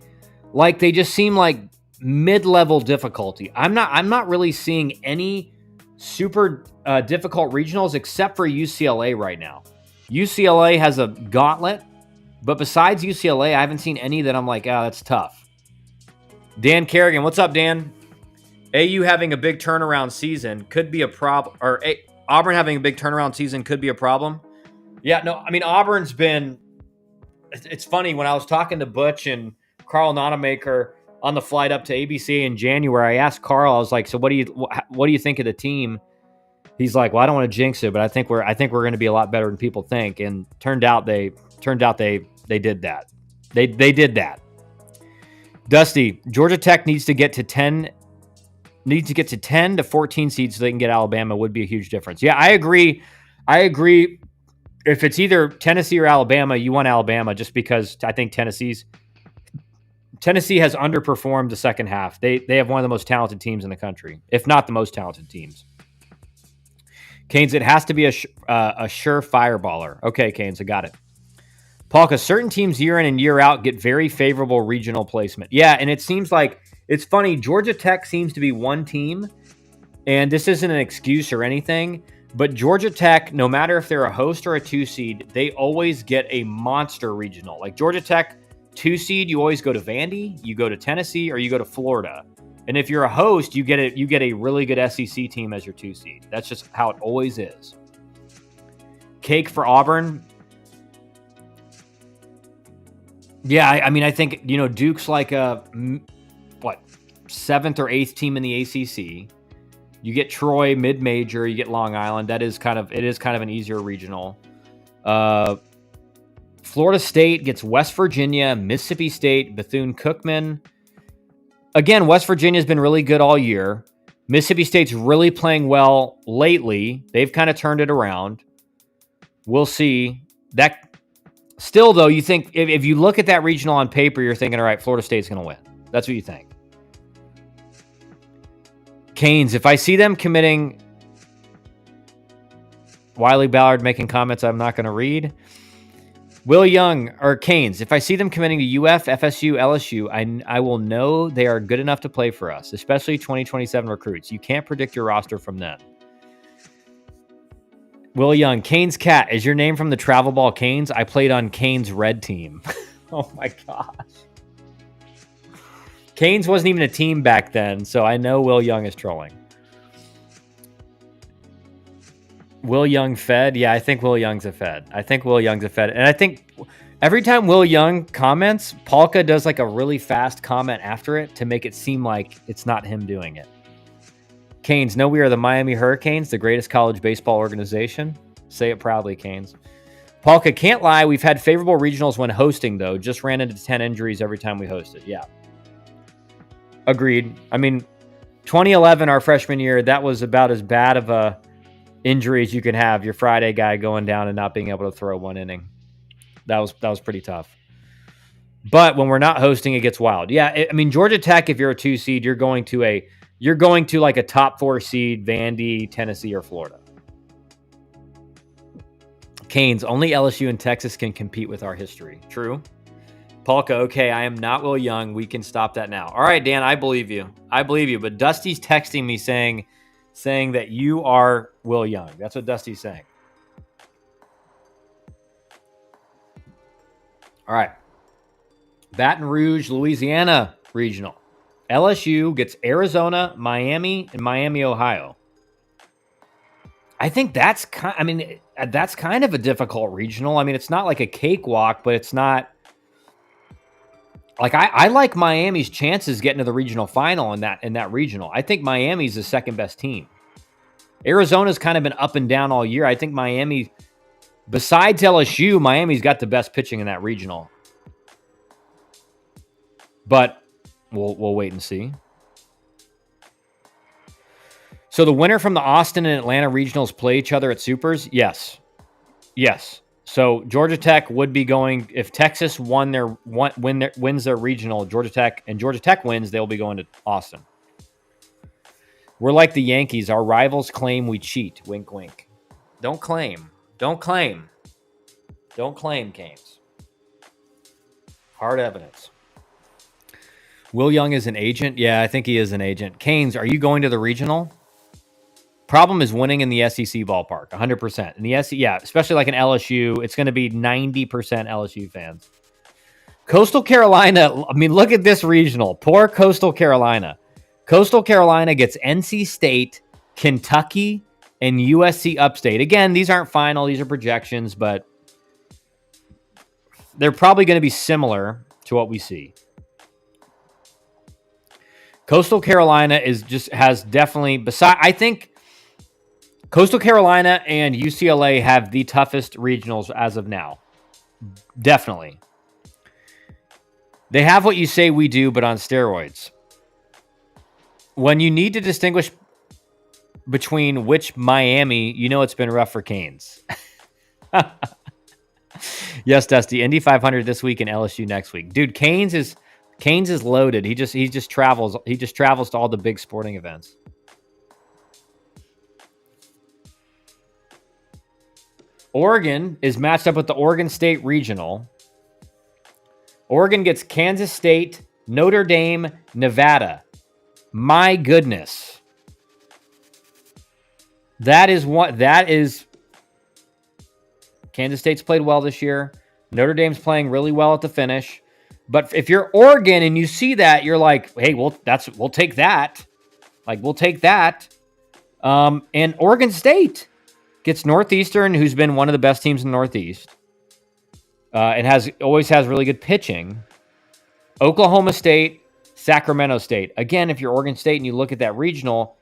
Like they just seem like mid-level difficulty. I'm not really seeing any super difficult regionals except for UCLA right now. UCLA has a gauntlet, but besides UCLA, I haven't seen any that I'm like, oh, that's tough. Dan Kerrigan, what's up, Dan? AU having a big turnaround season could be a problem, or Auburn having a big turnaround season could be a problem. Yeah, no, I mean, Auburn's been, it's funny, when I was talking to Butch and Carl Nonamaker on the flight up to ABC in January, I asked Carl, I was like, so what do you think of the team? He's like, well, I don't want to jinx it, but I think we're going to be a lot better than people think. And turned out they did that. They did that. Dusty, Georgia Tech needs to get to 10 to 14 seeds so they can get Alabama. Would be a huge difference. Yeah, I agree. If it's either Tennessee or Alabama, you want Alabama just because I think Tennessee has underperformed the second half. They have one of the most talented teams in the country, if not the most talented teams. Canes, it has to be a surefire baller. Okay, Canes, I got it. Paulka, certain teams year in and year out get very favorable regional placement. Yeah, and it seems like, it's funny, Georgia Tech seems to be one team, and this isn't an excuse or anything, but Georgia Tech, no matter if they're a host or a 2 seed, they always get a monster regional. Like Georgia Tech, 2 seed, you always go to Vandy, you go to Tennessee, or you go to Florida. And if you're a host, you get a really good SEC team as your 2 seed. That's just how it always is. Cake for Auburn. Yeah, I mean, I think, Duke's like a, 7th or 8th team in the ACC. You get Troy mid-major, you get Long Island. It is kind of an easier regional. Florida State gets West Virginia, Mississippi State, Bethune-Cookman. Again, West Virginia's been really good all year. Mississippi State's really playing well lately. They've kind of turned it around. We'll see. That still, though, you think if you look at that regional on paper, you're thinking, all right, Florida State's going to win. That's what you think. Canes, if I see them committing, Wiley Ballard making comments I'm not going to read. Will Young, or Canes, if I see them committing to UF, FSU, LSU, I will know they are good enough to play for us, especially 2027 recruits. You can't predict your roster from them. Will Young, Canes Cat, is your name from the Travel Ball Canes? I played on Canes Red Team. Oh my gosh. Canes wasn't even a team back then, so I know Will Young is trolling. Will Young Fed? Yeah, I think Will Young's a Fed. And I think every time Will Young comments, Polka does like a really fast comment after it to make it seem like it's not him doing it. Canes, no, we are the Miami Hurricanes, the greatest college baseball organization. Say it proudly, Canes. Polka, can't lie, we've had favorable regionals when hosting, though. Just ran into 10 injuries every time we hosted. Yeah. Agreed. I mean, 2011, our freshman year, that was about as bad of a injury as you can have. Your Friday guy going down and not being able to throw one inning. That was pretty tough. But when we're not hosting, it gets wild. Yeah, I mean, Georgia Tech, if you're a 2 seed, you're going to like a top 4 seed, Vandy, Tennessee, or Florida. Canes, only LSU and Texas can compete with our history. True. Polka, okay, I am not Will Young. We can stop that now. All right, Dan, I believe you. But Dusty's texting me saying that you are Will Young. That's what Dusty's saying. All right. Baton Rouge, Louisiana regional. LSU gets Arizona, Miami, and Miami, Ohio. I think that's kind of a difficult regional. I mean, it's not like a cakewalk, but it's not. Like I like Miami's chances getting to the regional final in that regional. I think Miami's the second best team. Arizona's kind of been up and down all year. I think Miami, besides LSU, Miami's got the best pitching in that regional. But we'll wait and see. So the winner from the Austin and Atlanta regionals play each other at Supers? Yes. So Georgia Tech would be going, if Texas wins their regional, Georgia Tech wins, they'll be going to Austin. We're like the Yankees. Our rivals claim we cheat. Wink, wink. Don't claim, Canes. Hard evidence. Will Young is an agent. Yeah, I think he is an agent. Canes, are you going to the regional? Problem is winning in the SEC ballpark, 100%. In the SEC, yeah, especially like an LSU, it's going to be 90% LSU fans. Coastal Carolina, I mean, look at this regional. Poor Coastal Carolina. Coastal Carolina gets NC State, Kentucky, and USC Upstate. Again, these aren't final, these are projections, but they're probably going to be similar to what we see. Coastal Carolina has definitely, I think Coastal Carolina and UCLA have the toughest regionals as of now. Definitely. They have what you say we do, but on steroids. When you need to distinguish between which Miami, you know it's been rough for Canes. Yes, Dusty. Indy 500 this week and LSU next week. Dude, Canes is loaded. He just travels. He just travels to all the big sporting events. Oregon is matched up with the Oregon State Regional. Oregon gets Kansas State, Notre Dame, Nevada. My goodness. That is Kansas State's played well this year. Notre Dame's playing really well at the finish. But if you're Oregon and you see that, you're like, hey, we'll take that. Like, we'll take that. And Oregon State gets Northeastern, who's been one of the best teams in the Northeast. It always has really good pitching. Oklahoma State, Sacramento State. Again, if you're Oregon State and you look at that regional,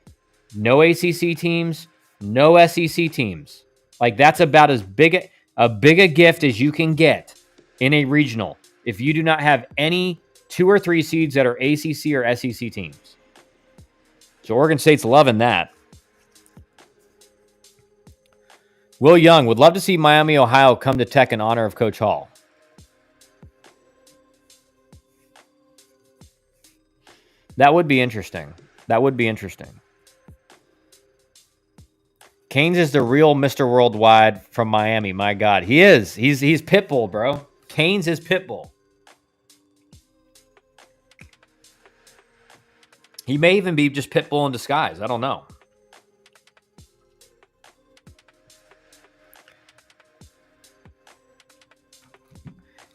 no ACC teams, no SEC teams. Like, that's about as big a gift as you can get in a regional if you do not have any 2 or 3 seeds that are ACC or SEC teams. So Oregon State's loving that. Will Young would love to see Miami, Ohio come to Tech in honor of Coach Hall. That would be interesting. Canes is the real Mr. Worldwide from Miami. My God, he is. He's Pitbull, bro. Canes is Pitbull. He may even be just Pitbull in disguise. I don't know.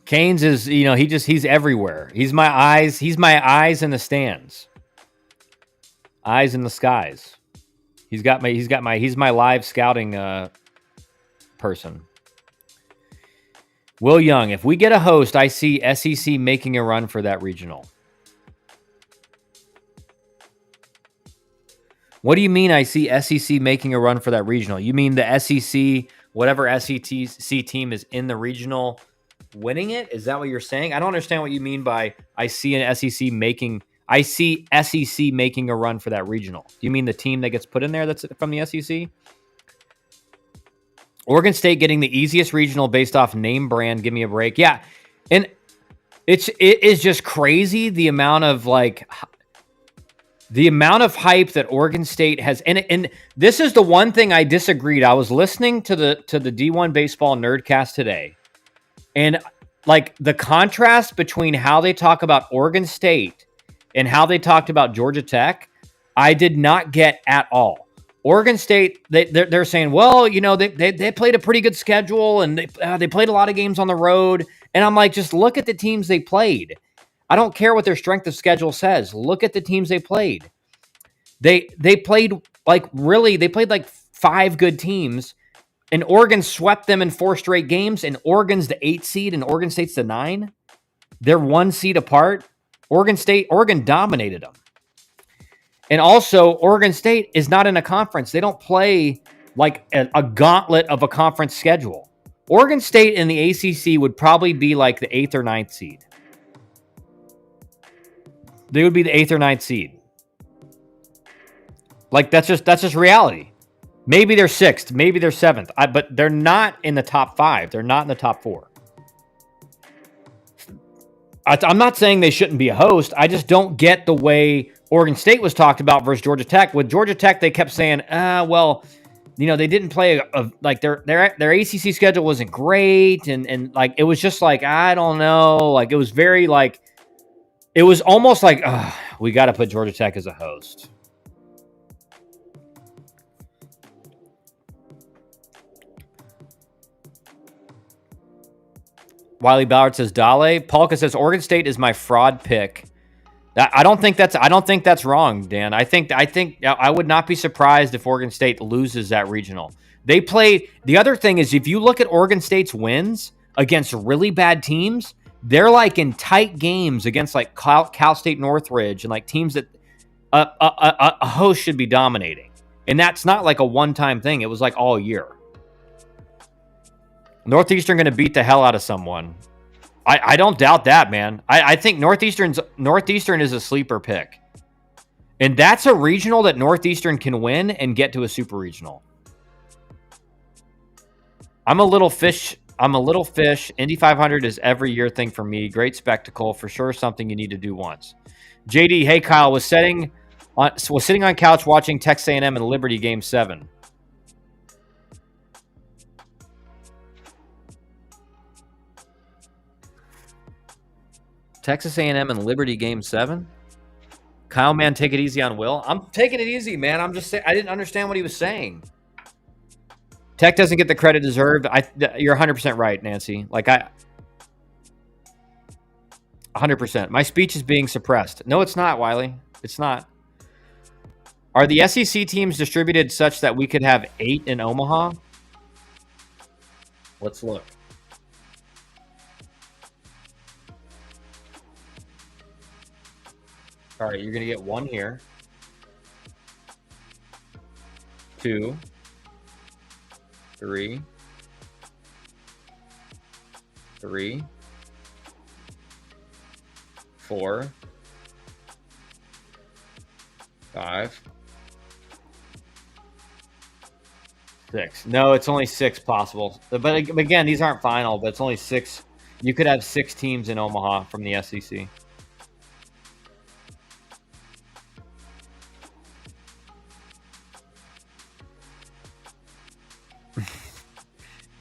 Canes is, he's everywhere. He's my eyes in the stands. Eyes in the skies. He's my live scouting person. Will Young, if we get a host, I see SEC making a run for that regional. What do you mean I see SEC making a run for that regional? You mean the SEC, whatever SEC team is in the regional winning it? Is that what you're saying? I don't understand what you mean by I see SEC making a run for that regional. Do you mean the team that gets put in there that's from the SEC? Oregon State getting the easiest regional based off name brand. Give me a break. Yeah. And it is just crazy the amount of hype that Oregon State has. And this is the one thing I disagreed. I was listening to the D1 Baseball Nerdcast today. And like the contrast between how they talk about Oregon State and how they talked about Georgia Tech, I did not get at all. Oregon State, they're saying, well, they played a pretty good schedule and they played a lot of games on the road. And I'm like, just look at the teams they played. I don't care what their strength of schedule says. Look at the teams they played. They played like 5 good teams. And Oregon swept them in 4 straight games, and Oregon's the 8 seed, and Oregon State's the 9. They're 1 seed apart. Oregon dominated them. And also, Oregon State is not in a conference. They don't play like a gauntlet of a conference schedule. Oregon State in the ACC would probably be like the 8th or 9th seed. They would be the 8th or 9th seed. Like, that's just reality. Maybe they're 6th, maybe they're 7th, but they're not in the top 5. They're not in the top 4. I'm not saying they shouldn't be a host. I just don't get the way Oregon State was talked about versus Georgia Tech. With Georgia Tech, they kept saying, they didn't play their ACC schedule wasn't great, and like it was just like, I don't know, like it was very like It was almost like we got to put Georgia Tech as a host. Wiley Ballard says Dale. Polka says Oregon State is my fraud pick. I don't think that's wrong, Dan. I think I would not be surprised if Oregon State loses that regional. They play. The other thing is, if you look at Oregon State's wins against really bad teams, they're like in tight games against like Cal State Northridge and like teams that a host should be dominating. And that's not like a one-time thing. It was like all year. Northeastern going to beat the hell out of someone. I don't doubt that, man. I think Northeastern is a sleeper pick. And that's a regional that Northeastern can win and get to a super regional. I'm a little fish. Indy 500 is every year thing for me. Great spectacle. For sure something you need to do once. JD, hey, Kyle, was sitting on couch watching Texas A&M and Liberty Game 7. Texas A&M and Liberty Game 7? Kyle, man, take it easy on Will. I'm taking it easy, man. I'm just saying I didn't understand what he was saying. Tech doesn't get the credit deserved. You're 100% right, Nancy. 100%. My speech is being suppressed. No, it's not, Wiley. It's not. Are the SEC teams distributed such that we could have 8 in Omaha? Let's look. All right, you're going to get 1 here. 2. 3. 3. 4. 5. 6. No, it's only 6 possible. But again, these aren't final, but it's only 6. You could have 6 teams in Omaha from the SEC.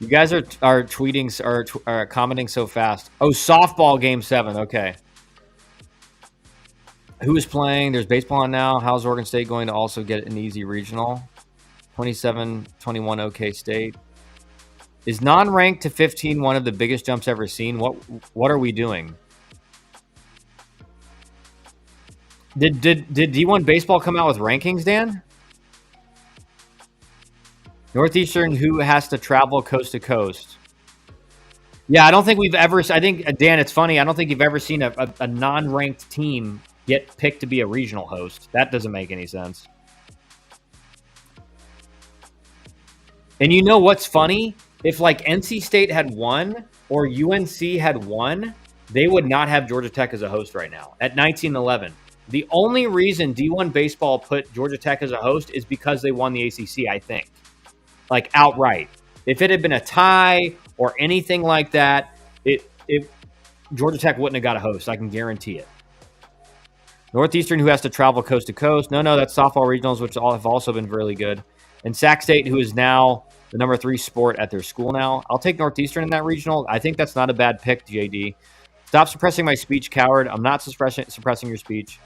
You guys are tweeting are commenting so fast. Oh, softball Game 7. Okay. Who is playing? There's baseball on now. How's Oregon State going to also get an easy regional? 27-21 OK State. Is non-ranked to 15 one of the biggest jumps ever seen? What are we doing? Did D1 baseball come out with rankings, Dan? Northeastern, who has to travel coast to coast? Yeah, I don't think we've ever. I think, Dan, it's funny. I don't think you've ever seen a non-ranked team get picked to be a regional host. That doesn't make any sense. And you know what's funny? If like NC State had won or UNC had won, they would not have Georgia Tech as a host right now at 19-11. The only reason D1 baseball put Georgia Tech as a host is because they won the ACC, I think. Like outright. If it had been a tie or anything like that, Georgia Tech wouldn't have got a host. I can guarantee it. Northeastern, who has to travel coast to coast. No, that's softball regionals, which have also been really good. And Sac State, who is now the number 3 sport at their school now. I'll take Northeastern in that regional. I think that's not a bad pick, JD. Stop suppressing my speech, coward. I'm not suppressing your speech.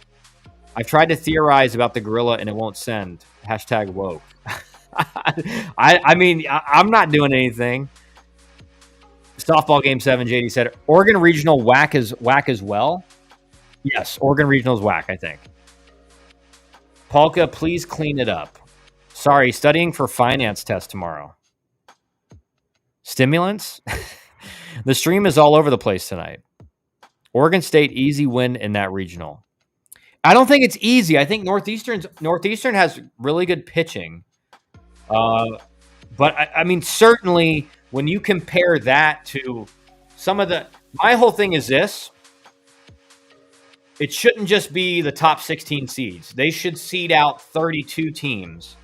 I've tried to theorize about the gorilla and it won't send. Hashtag woke. I mean, I'm not doing anything. Softball Game 7, JD said. Oregon Regional whack as well. Yes, Oregon Regional is whack, I think. Polka, please clean it up. Sorry, studying for finance test tomorrow. Stimulants? The stream is all over the place tonight. Oregon State, easy win in that regional. I don't think it's easy. I think Northeastern has really good pitching. But I mean, certainly when you compare that to some of my whole thing is this. It shouldn't just be the top 16 seeds. They should seed out 32 teams.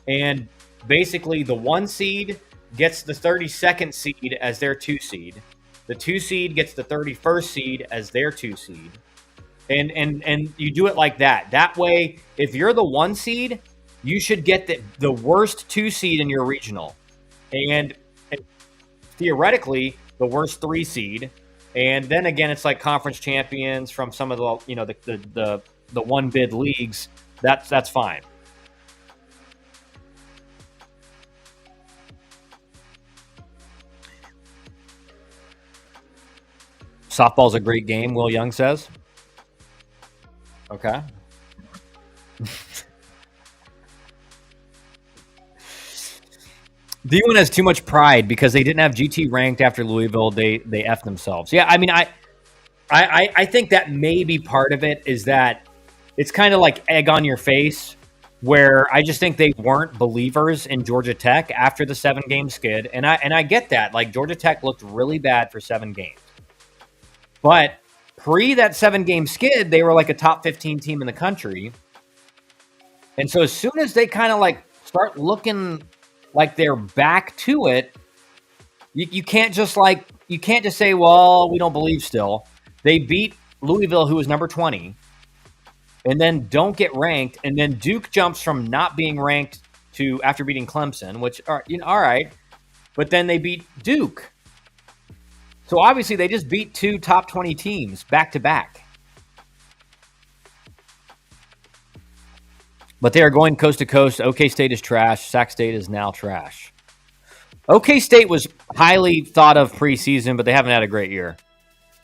And basically the 1 seed gets the 32nd seed as their 2 seed. The 2 seed gets the 31st seed as their 2 seed. And you do it like that. That way, if you're the 1 seed, you should get the worst 2 seed in your regional. And theoretically, the worst 3 seed. And then again, it's like conference champions from some of the the one bid leagues. That's fine. Softball's a great game, Will Young says. Okay. D1 has too much pride because they didn't have GT ranked after Louisville. They F themselves. Yeah, I mean, I think that may be part of it, is that it's kind of like egg on your face, where I just think they weren't believers in Georgia Tech after the 7-game skid. And I get that. Like, Georgia Tech looked really bad for 7 games. But pre that 7-game skid, they were like a top 15 team in the country. And so as soon as they kind of like start looking like they're back to it, you can't just say, well, we don't believe still. They beat Louisville, who was number 20, and then don't get ranked, and then Duke jumps from not being ranked to after beating Clemson, which are all right, but then they beat Duke. So obviously they just beat 2 top 20 teams back to back. But they are going coast to coast. OK State is trash. Sac State is now trash. OK State was highly thought of preseason, but they haven't had a great year.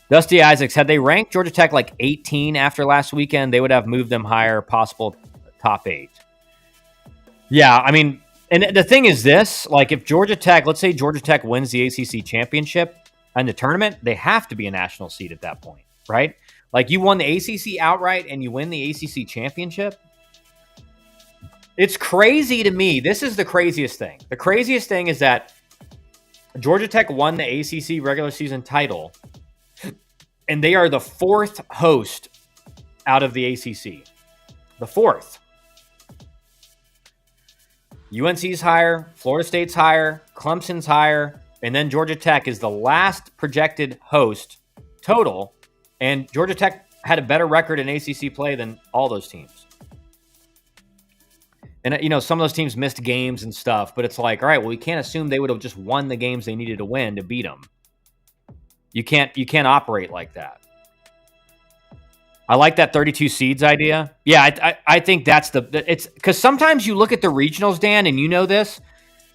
Dusty Isaacs, had they ranked Georgia Tech like 18 after last weekend, they would have moved them higher, possible top 8. Yeah, I mean, and the thing is this, like if Georgia Tech, let's say Georgia Tech wins the ACC championship and the tournament, they have to be a national seed at that point, right? Like you won the ACC outright and you win the ACC championship. It's crazy to me. This is the craziest thing. The craziest thing is that Georgia Tech won the ACC regular season title, and they are the 4th host out of the ACC. The 4th. UNC's higher, Florida State's higher, Clemson's higher, and then Georgia Tech is the last projected host total, and Georgia Tech had a better record in ACC play than all those teams. And, you know, some of those teams missed games and stuff, but it's like, all right, well, we can't assume they would have just won the games they needed to win to beat them. You can't operate like that. I like that 32 seeds idea. Yeah, I think that's it's because sometimes you look at the regionals, Dan, and you know this.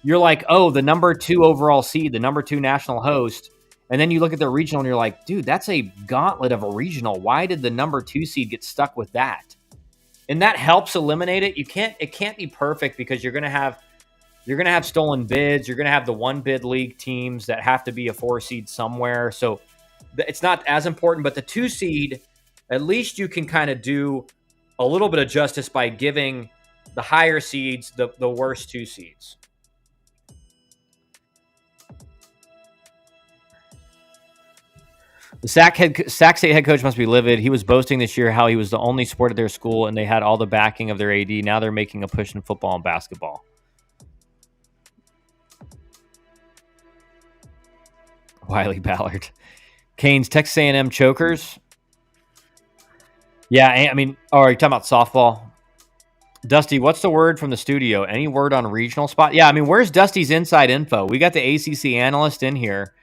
You're like, oh, the number 2 overall seed, the number 2 national host. And then you look at the regional and you're like, dude, that's a gauntlet of a regional. Why did the number 2 seed get stuck with that? And that helps eliminate it. It can't be perfect because you're gonna have stolen bids. You're gonna have the 1 bid league teams that have to be a 4 seed somewhere. So it's not as important. But the 2 seed, at least you can kind of do a little bit of justice by giving the higher seeds the worst 2 seeds. The Sac State head coach must be livid. He was boasting this year how he was the only sport at their school and they had all the backing of their AD. Now they're making a push in football and basketball. Wiley Ballard. Canes, Texas A&M chokers. Yeah, I mean, are you talking about softball? Dusty, what's the word from the studio? Any word on regional spot? Yeah, I mean, where's Dusty's inside info? We got the ACC analyst in here.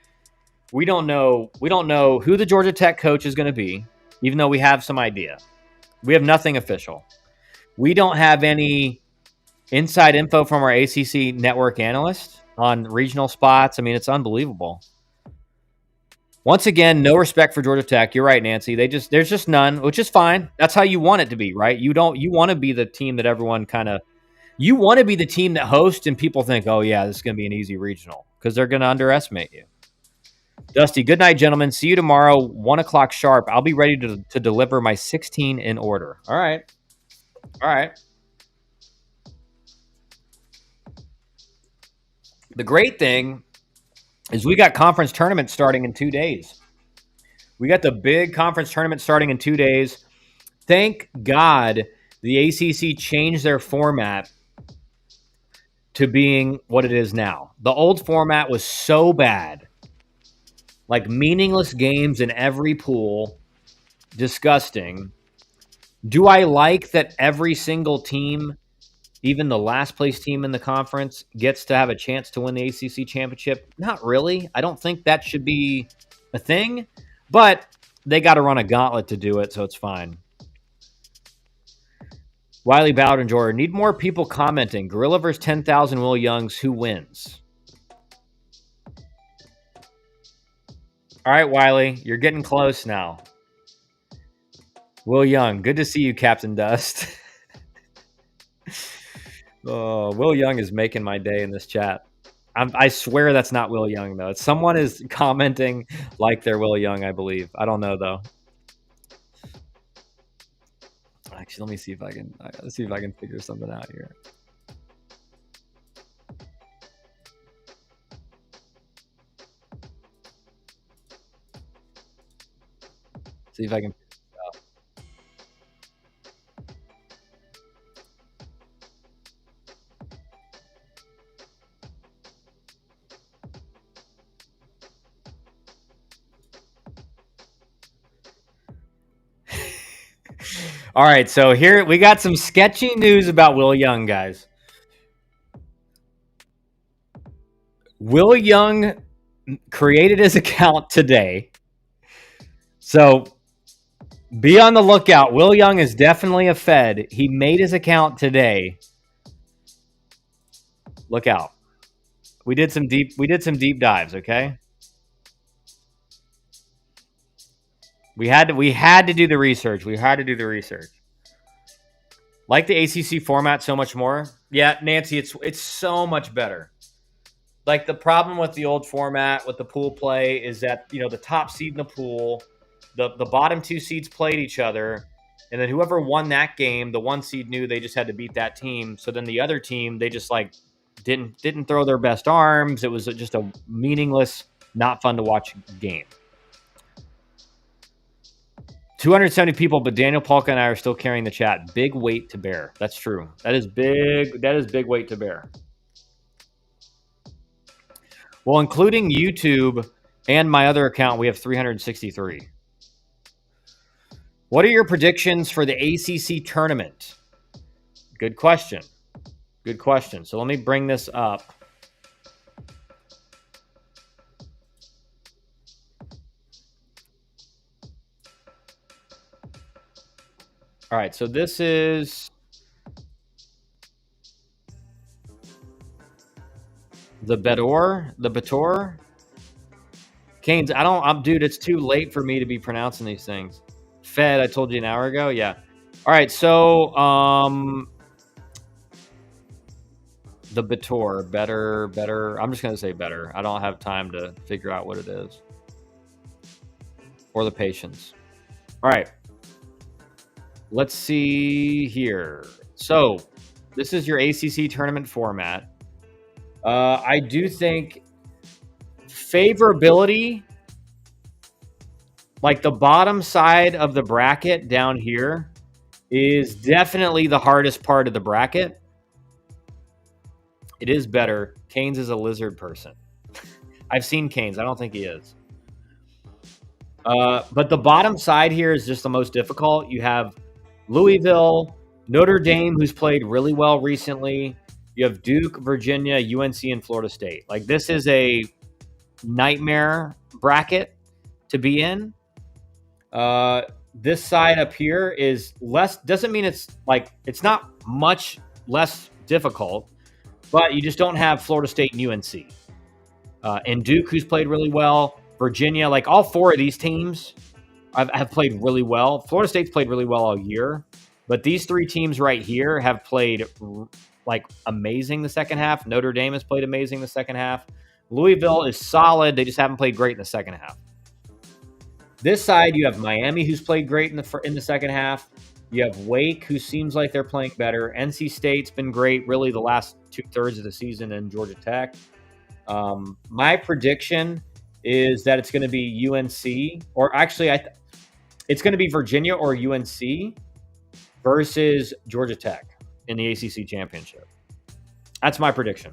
We don't know who the Georgia Tech coach is going to be, even though we have some idea. We have nothing official. We don't have any inside info from our ACC network analyst on regional spots. I mean, it's unbelievable. Once again, no respect for Georgia Tech. You're right, Nancy. There's just none, which is fine. That's how you want it to be, right? You want to be the team that everyone you want to be the team that hosts and people think, oh yeah, this is going to be an easy regional because they're going to underestimate you. Dusty, good night, gentlemen. See you tomorrow, 1 o'clock sharp. I'll be ready to deliver my 16 in order. All right. The great thing is we got conference tournaments starting in 2 days. We got the big conference tournament starting in 2 days. Thank God the ACC changed their format to being what it is now. The old format was so bad. Like meaningless games in every pool. Disgusting. Do I like that every single team, even the last place team in the conference, gets to have a chance to win the ACC championship? Not really. I don't think that should be a thing. But they got to run a gauntlet to do it, so it's fine. Wiley Bowden Jordan. Need more people commenting. Gorilla vs. 10,000 Will Youngs. Who wins? All right, Wiley. You're getting close now. Will Young. Good to see you, Captain Dust. Oh, Will Young is making my day in this chat. I swear that's not Will Young, though. Someone is commenting like they're Will Young, I believe. I don't know, though. Actually, let me see if I can. Let's see if I can figure something out here. See if I can. All right, so here we got some sketchy news about Will Young, guys. Will Young created his account today. So be on the lookout. Will Young is definitely a Fed. He made his account today. Look out. We did some deep dives, okay? We had to do the research. We had to do the research. Like the ACC format so much more. Yeah, Nancy, it's so much better. Like the problem with the old format with the pool play is that, you know, the top seed in the pool, the bottom two seeds played each other, and then whoever won that game, the one seed knew they just had to beat that team. So then the other team, they just like didn't throw their best arms. It was just a meaningless, not fun to watch game. 270 people, but Daniel Polka and I are still carrying the chat. Big weight to bear. That's true. That is big. That is big weight to bear. Well, including YouTube and my other account, we have 363. What are your predictions for the ACC tournament? Good question. Good question. So let me bring this up. All right, so this is the Betor. Canes, dude, it's too late for me to be pronouncing these things. Fed, I told you an hour ago. Yeah. All right, so the Betor, better. I'm just gonna say better. I don't have time to figure out what it is. Or the patience. All right. Let's see here. So this is your ACC tournament format. I do think favorability, like the bottom side of the bracket down here, is definitely the hardest part of the bracket. It is better. Canes is a lizard person. I've seen Canes. I don't think he is. But the bottom side here is just the most difficult. You have Louisville, Notre Dame, who's played really well recently. You have Duke, Virginia, UNC, and Florida State. Like, this is a nightmare bracket to be in. This side up here is less, doesn't mean it's not much less difficult, but you just don't have Florida State and UNC. And Duke, who's played really well. Virginia, like all four of these teams have played really well. Florida State's played really well all year, but these three teams right here have played like amazing the second half. Notre Dame has played amazing the second half. Louisville is solid. They just haven't played great in the second half. This side, you have Miami, who's played great in the second half. You have Wake, who seems like they're playing better. NC State's been great, really, the last 2/3 of the season, and Georgia Tech. My prediction is that it's going to be UNC, or actually, it's going to be Virginia or UNC versus Georgia Tech in the ACC championship. That's my prediction.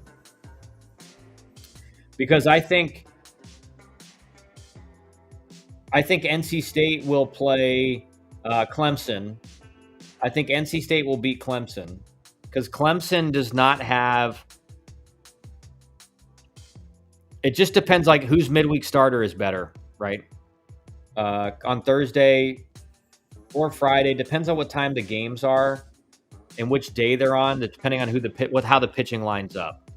Because I think NC State will play Clemson. I think NC State will beat Clemson because Clemson does not have. It just depends, like, whose midweek starter is better, right? on Thursday or Friday, depends on what time the games are and which day they're on, depending on how the pitching lines up.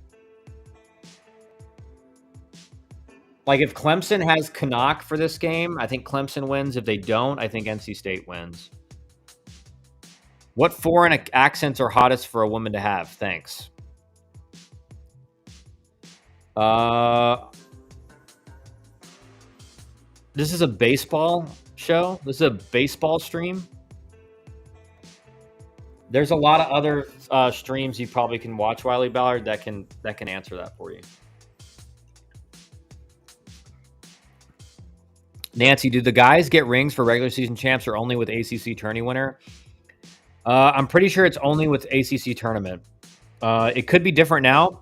Like if Clemson has Canuck for this game, I think Clemson wins. If they don't, I think NC State wins. What foreign accents are hottest for a woman to have? Thanks. This is a baseball show. This is a baseball stream. There's a lot of other streams you probably can watch, Wiley Ballard, that can answer that for you. Nancy, do the guys get rings for regular season champs or only with ACC tourney winner? I'm pretty sure it's only with ACC tournament. It could be different now.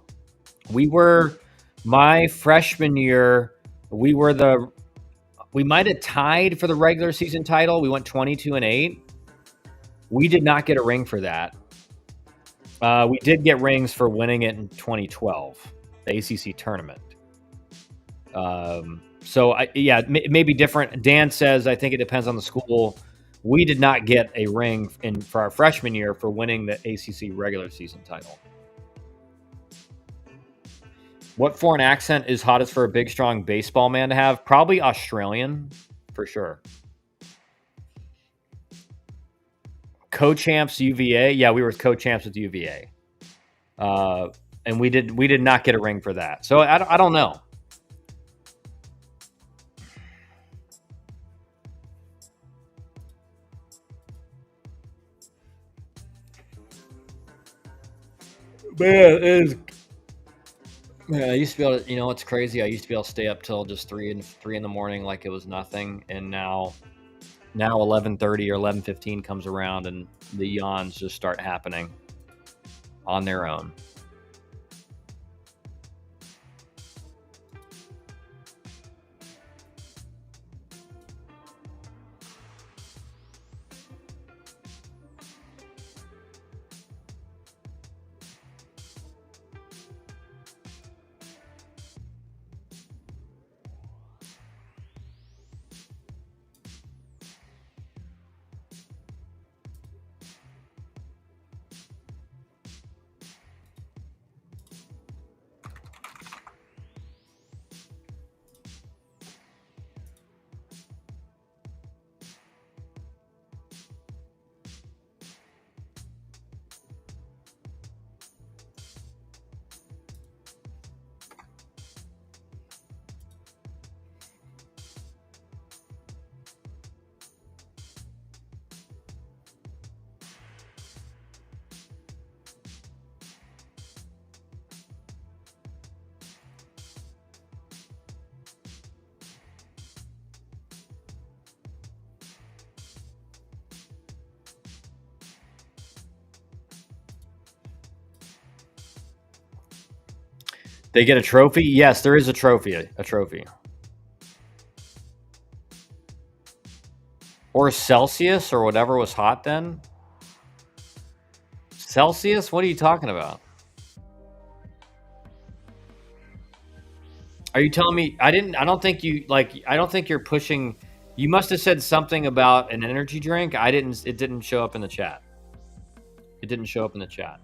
My freshman year, we might have tied for the regular season title. We went 22-8. We did not get a ring for that. We did get rings for winning it in 2012, the ACC tournament. It may be different. Dan says, I think it depends on the school. We did not get a ring for our freshman year for winning the ACC regular season title. What foreign accent is hottest for a big, strong baseball man to have? Probably Australian, for sure. Co-champs UVA. Yeah, we were co-champs with UVA. And we did not get a ring for that. So I don't know. Man, I used to be able to, it's crazy. I used to be able to stay up till just 3 in the morning like it was nothing. And now 11:30 or 11:15 comes around and the yawns just start happening on their own. They get a trophy? Yes, there is a trophy. A trophy. Or Celsius or whatever was hot then. Celsius? What are you talking about? Are you telling me I don't think you're pushing. You must have said something about an energy drink. It didn't show up in the chat. It didn't show up in the chat.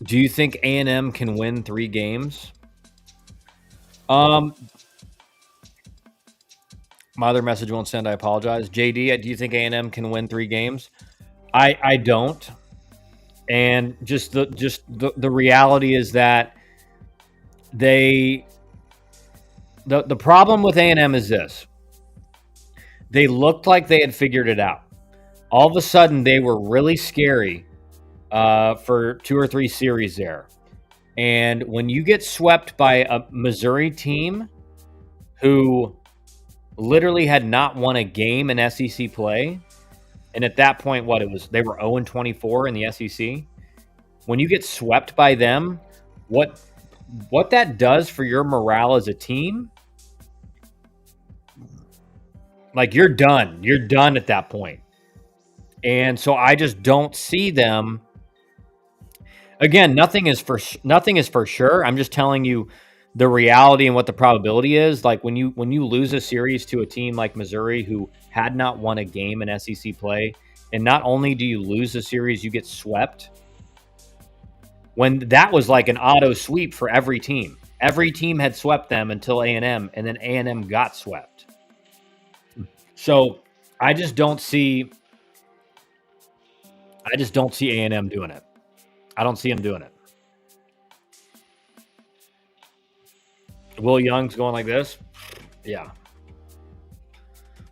Do you think A&M can win 3 games? My other message won't send. I apologize. JD, do you think A&M can win 3 games? I don't. And just the reality is that the problem with A&M is this. They looked like they had figured it out. All of a sudden, they were really scary for 2 or 3 series there. And when you get swept by a Missouri team who literally had not won a game in SEC play, and at that point, they were 0-24 in the SEC. When you get swept by them, what that does for your morale as a team, like you're done. You're done at that point. And so I just don't see them. Again, nothing is for sure. I'm just telling you the reality and what the probability is. Like when you lose a series to a team like Missouri who had not won a game in SEC play, and not only do you lose the series, you get swept. When that was like an auto sweep for every team. Every team had swept them until A&M, and then A&M got swept. So I just don't see A&M doing it. I don't see him doing it. Will Young's going like this? Yeah.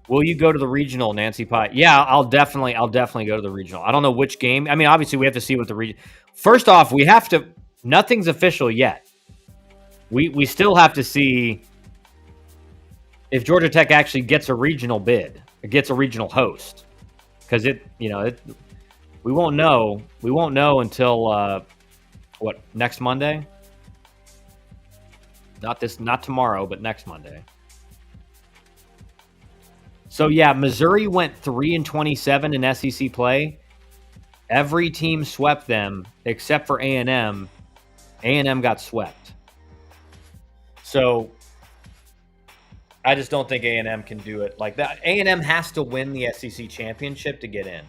Will you go to the regional, Nancy Pye? Yeah, I'll definitely go to the regional. I don't know which game. I mean, obviously we have to see what the region. First off, we have to. Nothing's official yet. We still have to see if Georgia Tech actually gets a regional bid, or gets a regional host, because we won't know. We won't know until next Monday. Not tomorrow, but next Monday. So yeah, Missouri went 3-27 in SEC play. Every team swept them except for A&M. A&M got swept. So I just don't think A&M can do it like that. A&M has to win the SEC championship to get in.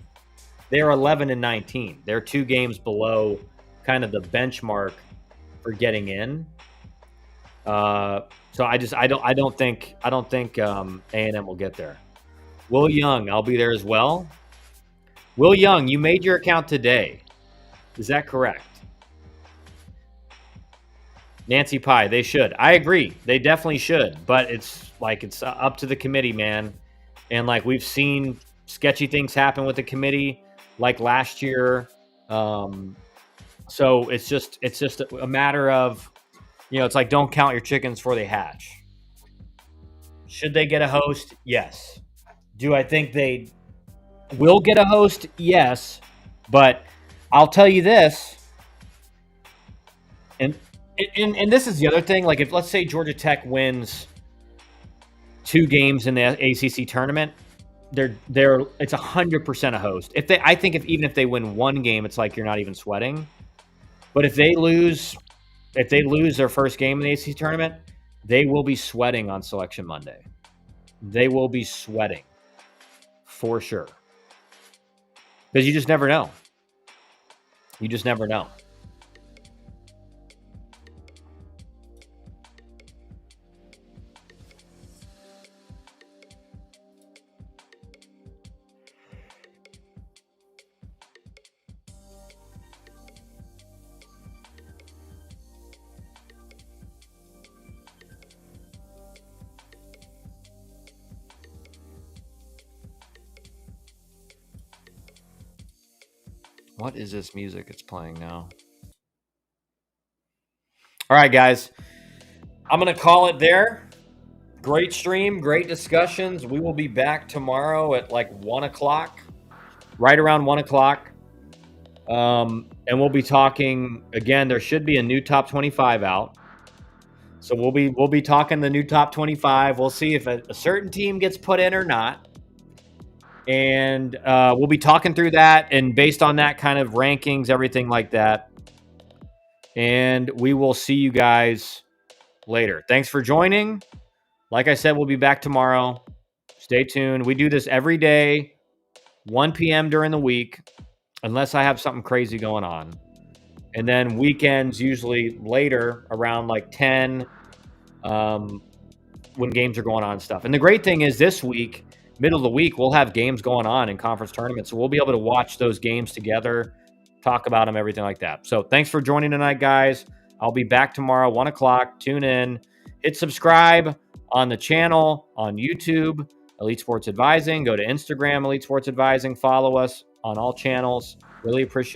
They're 11-19. They're 2 games below kind of the benchmark for getting in. So I don't think A&M will get there. Will Young, I'll be there as well. Will Young, you made your account today. Is that correct? Nancy Pye, they should. I agree. They definitely should. But it's up to the committee, man. And like we've seen sketchy things happen with the committee, like last year. So it's just a matter of, it's like don't count your chickens before they hatch. Should they get a host? Yes. Do I think they will get a host? Yes. But I'll tell you this, and this is the other thing. Like if let's say Georgia Tech wins 2 games in the ACC tournament, it's 100% a host. Even if they win 1 game, it's like you're not even sweating. But if they lose their first game in the ACC tournament, they will be sweating on Selection Monday. They will be sweating for sure. Because you just never know. You just never know. What is this music it's playing now? All right, guys. I'm going to call it there. Great stream, great discussions. We will be back tomorrow at like 1 o'clock, right around 1 o'clock. And we'll be talking again. There should be a new top 25 out. So we'll be talking the new top 25. We'll see if a certain team gets put in or not. And we'll be talking through that and based on that kind of rankings, everything like that. And we will see you guys later. Thanks for joining. Like I said, we'll be back tomorrow. Stay tuned. We do this every day, 1 p.m. during the week, unless I have something crazy going on. And then weekends, usually later, around like 10, when games are going on and stuff. And the great thing is this week, middle of the week, we'll have games going on in conference tournaments. So we'll be able to watch those games together, talk about them, everything like that. So thanks for joining tonight, guys. I'll be back tomorrow, 1 o'clock. Tune in. Hit subscribe on the channel, on YouTube, Elite Sports Advising. Go to Instagram, Elite Sports Advising. Follow us on all channels. Really appreciate